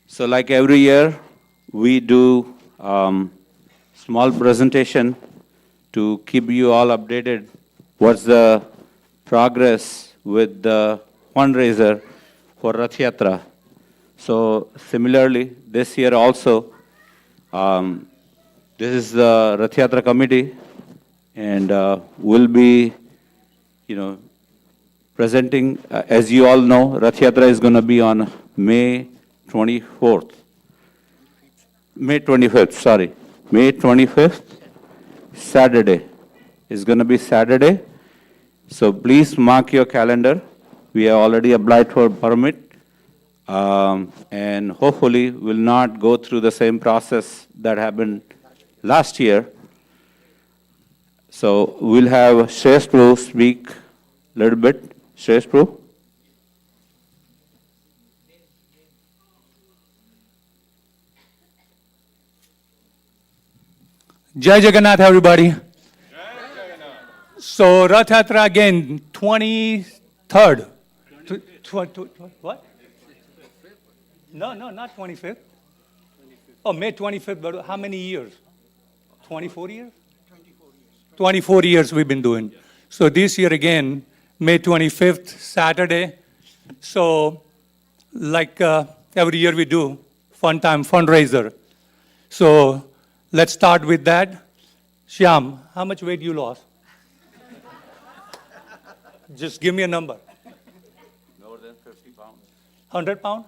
so like every year, we do small presentation to keep you all updated. What's the progress with the fundraiser for Rath Yatra? So similarly, this year also, this is the Rath Yatra committee, and we'll be, presenting. As you all know, Rath Yatra is going to be on May 25th, May 25th, Saturday. It's going to be Saturday. So please mark your calendar. We have already applied for permit. And hopefully will not go through the same process that happened last year. So we'll have Shreyas Prabhu speak a little bit. Shreyas Prabhu. Jai Jagannath, everybody. So Rath Yatra again, 23rd. What? No, not 25th. Oh, May 25th, but how many years? 24 years? 24 years we've been doing. So this year again, May 25th, Saturday. So like every year we do, fun time fundraiser. So let's start with that. Shyam, how much weight you lost? Just give me a number. More than 50 pounds. 100 pound?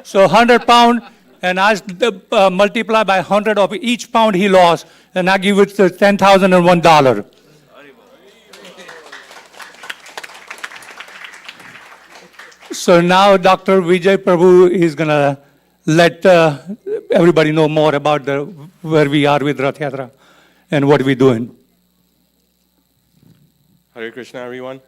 So 100 pound, and I multiply by 100 of each pound he lost, and I give it $10,001. So now Dr. Vijay Prabhu is going to let everybody know more about where we are with Rath Yatra and what we're doing. Hare Krishna, everyone.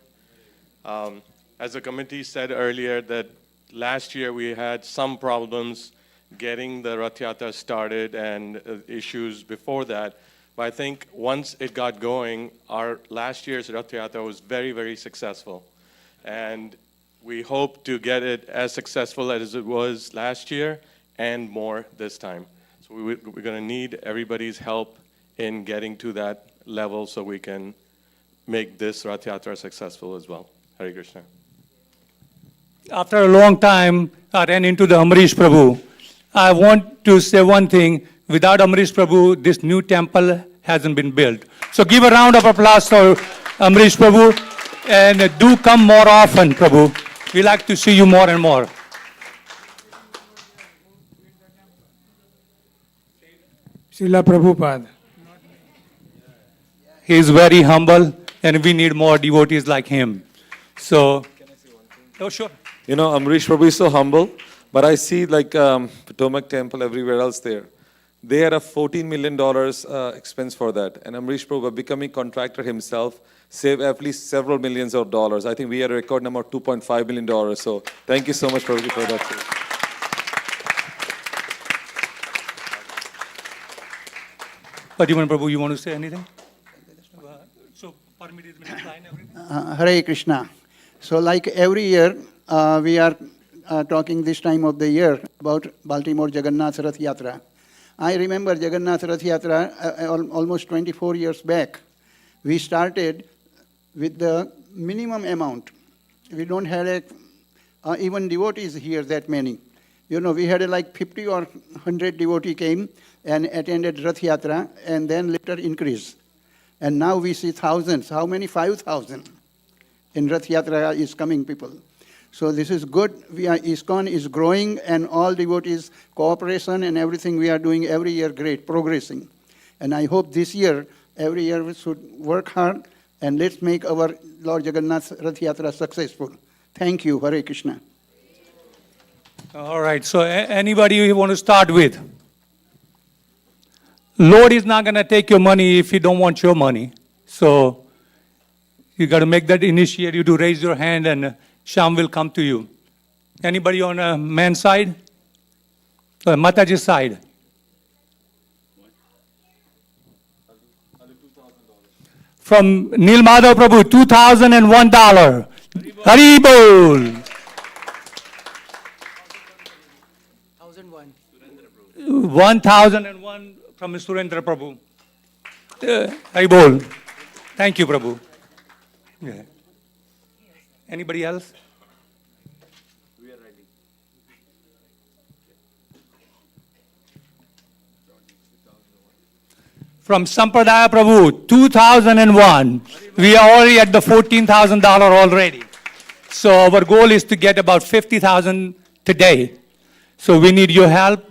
As the committee said earlier, that last year we had some problems getting the Rath Yatra started and issues before that. But I think once it got going, our last year's Rath Yatra was very, very successful. And we hope to get it as successful as it was last year and more this time. So we're going to need everybody's help in getting to that level so we can make this Rath Yatra successful as well. Hare Krishna. After a long time, I ran into the Amrish Prabhu. I want to say one thing. Without Amrish Prabhu, this new temple hasn't been built. So give a round of applause for Amrish Prabhu. And do come more often, Prabhu. We like to see you more and more. Srila Prabhupada. He is very humble, and we need more devotees like him. So, oh, sure. You know, Amrish Prabhu is so humble, but I see like Potomac Temple everywhere else there. They had a $14 million expense for that. And Amrish Prabhu, becoming contractor himself, saved at least several millions of dollars. I think we had a record number of $2.5 million. So thank you so much, Prabhu, for that. Padiman Prabhu, you want to say anything? So, permit is explain everything? Hare Krishna. So like every year, we are talking this time of the year about Baltimore Jagannath Rath Yatra. I remember Jagannath Rath Yatra almost 24 years back. We started with the minimum amount. We don't have even devotees here that many. You know, we had like 50 or 100 devotees came and attended Rath Yatra, and then later increased. And now we see thousands. How many? 5,000 in Rath Yatra is coming people. So this is good. ISKCON is growing, and all devotees cooperation and everything we are doing every year great, progressing. And I hope this year, every year we should work hard, and let's make our Lord Jagannath Rath Yatra successful. Thank you. Hare Krishna. All right, so anybody you want to start with? Lord is not going to take your money if he don't want your money. So you got to make that initiative to raise your hand, and Sham will come to you. Anybody on a man's side? Mataji's side? From Nil Madhav Prabhu, $2,001. Hari Bol. 1,001 from Surendra Prabhu. Hari Bol. Thank you, Prabhu. Yeah. Anybody else? We are ready. From Sampradaya Prabhu, 2001. We are already at the $14,000 already. So our goal is to get about 50,000 today. So we need your help.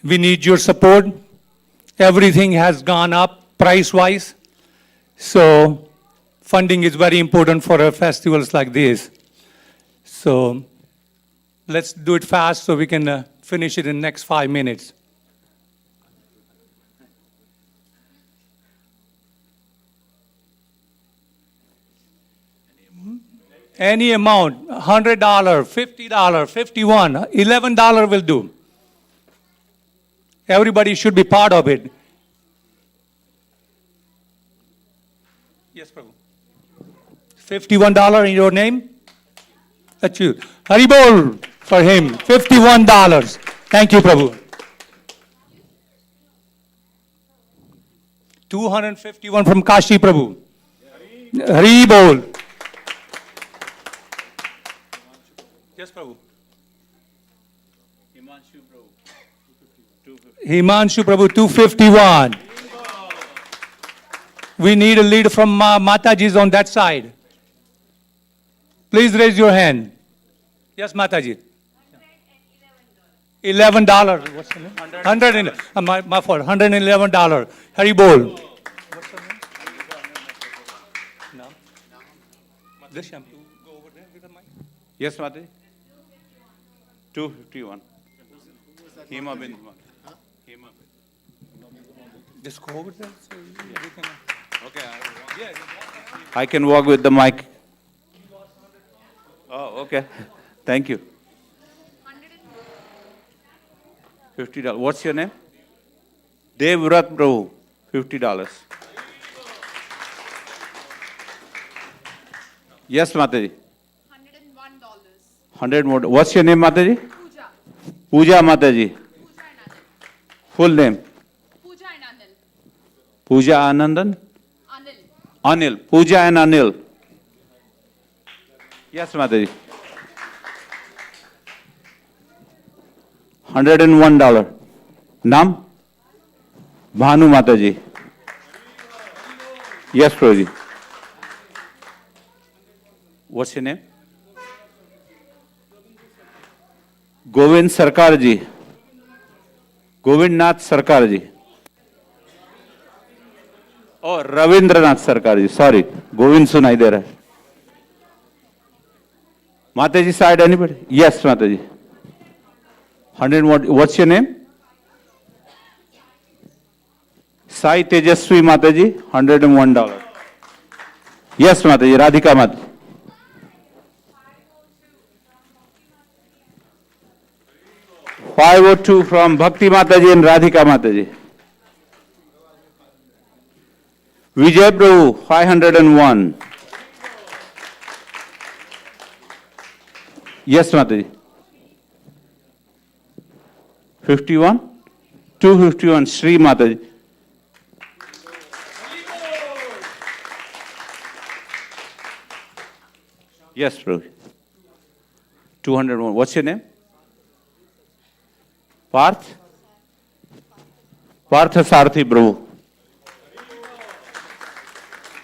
We need your support. Everything has gone up price-wise. So funding is very important for festivals like this. So let's do it fast so we can finish it in the next 5 minutes. Any amount, $100, $50, $51, $11 will do. Everybody should be part of it. Yes, Prabhu. $51 in your name? That's you. Haribol for him, $51. Thank you, Prabhu. 251 from Kashi Prabhu. Haribol. Yes, Prabhu. Himanshu Prabhu, 251. We need a lead from Mataji's on that side. Please raise your hand. Yes, Mataji. $11. What's the name? 100. My fault. $111. Hari Bol. What's the name? No. This shampoo. Go over there with the mic. Yes, Mataji. 251. Hema bin. Just go over there. So we can, Okay. I can walk with the mic. Oh, okay. Thank you. $50. What's your name? Devrat Prabhu. $50. Yes, Mataji. $101. $100 more. What's your name, Mataji? Pooja. Pooja Mataji. Full name. Pooja Anandan? Anil. Pooja and Anil. Yes, Mataji. $101. Nam? Bhanu Mataji. Yes, Prabhuji. What's your name? Govind Sarkar ji. Govind Nath Sarkar ji. Oh, Ravindranath Sarkar ji. Sorry. Govind sunai de raha hai. Mataji side, anybody? Yes, Mataji. 100. What's your name? Sai Tejaswi Mataji. $101. Yes, Mataji. Radhika Mataji. $502 from Bhakti Mataji and Radhika Mataji. Vijay Prabhu, $501. Yes, Mataji. 51? 251, Sri Mataji. Yes, Prabhu. 201. What's your name? Parth? Parth Sarthi Prabhu.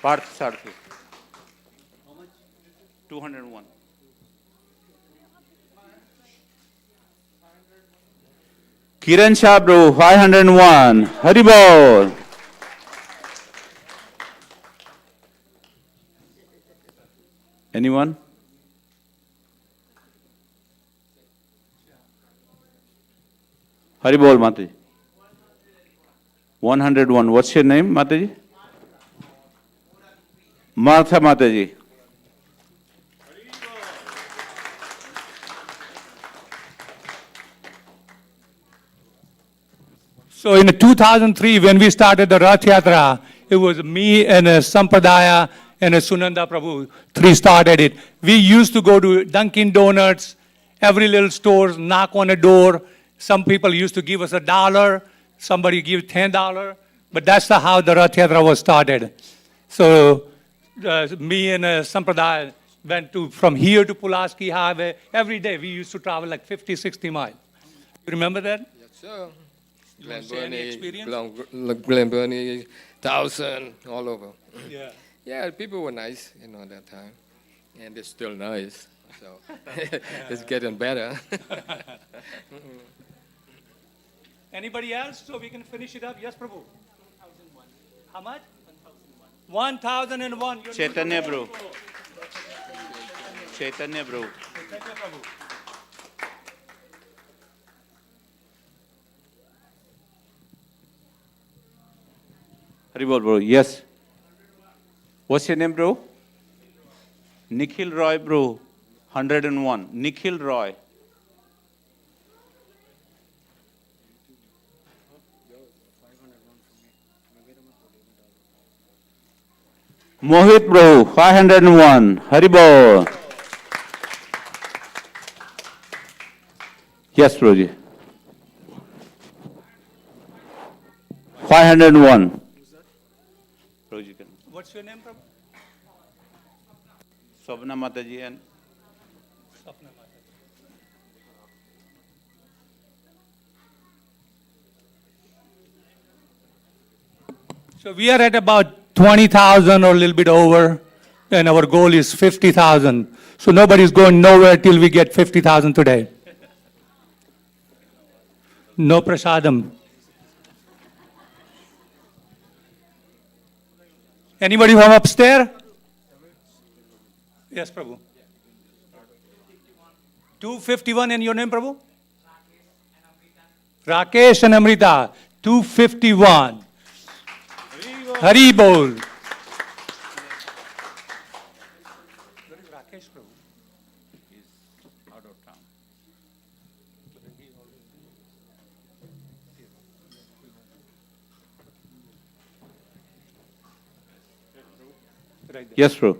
Parth Sarthi. How much? 201. Kiran Shah, bro, 501. Haribol. Anyone? Haribol, Mataji. 101. What's your name, Mataji? Martha Mataji. So in 2003, when we started the Rath Yatra, it was me and Sampradaya and Sunanda Prabhu, three started it. We used to go to Dunkin' Donuts, every little store, knock on a door. Some people used to give us $1, somebody give $10, but that's how the Rath Yatra was started. So me and Sampradaya went from here to Pulaski Highway. Every day we used to travel like 50, 60 miles. You remember that? Yes, sir. You want to say any experience? Glen Burnie, 1,000, all over. Yeah. Yeah, people were nice, at that time. And they're still nice. So it's getting better. Anybody else? So we can finish it up. Yes, Prabhu. 1,001. How much? 1,001. 1,001. Chaitanya, bro. Chaitanya, bro. Chaitanya Prabhu. Haribol, bro. Yes. What's your name, bro? Nikhil Roy, bro. 101. Nikhil Roy. Mohit, bro. 501. Haribol. Yes, Broji. 501. What's your name, Prabhu? Swapna Mataji and Sapna Mata. So we are at about 20,000 or a little bit over, and our goal is 50,000. So nobody's going nowhere till we get 50,000 today. No prasadam. Anybody from upstairs? Yes, Prabhu. 251 and your name, Prabhu? Rakesh and Amrita. 251. Hari Bol. Where is Rakesh, Prabhu? he's out of town. Right there. Yes, bro.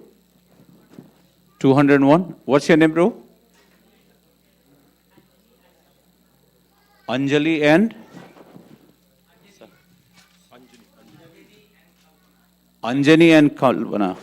201. What's your name, bro? Anjali and? Anjani and Kalpana.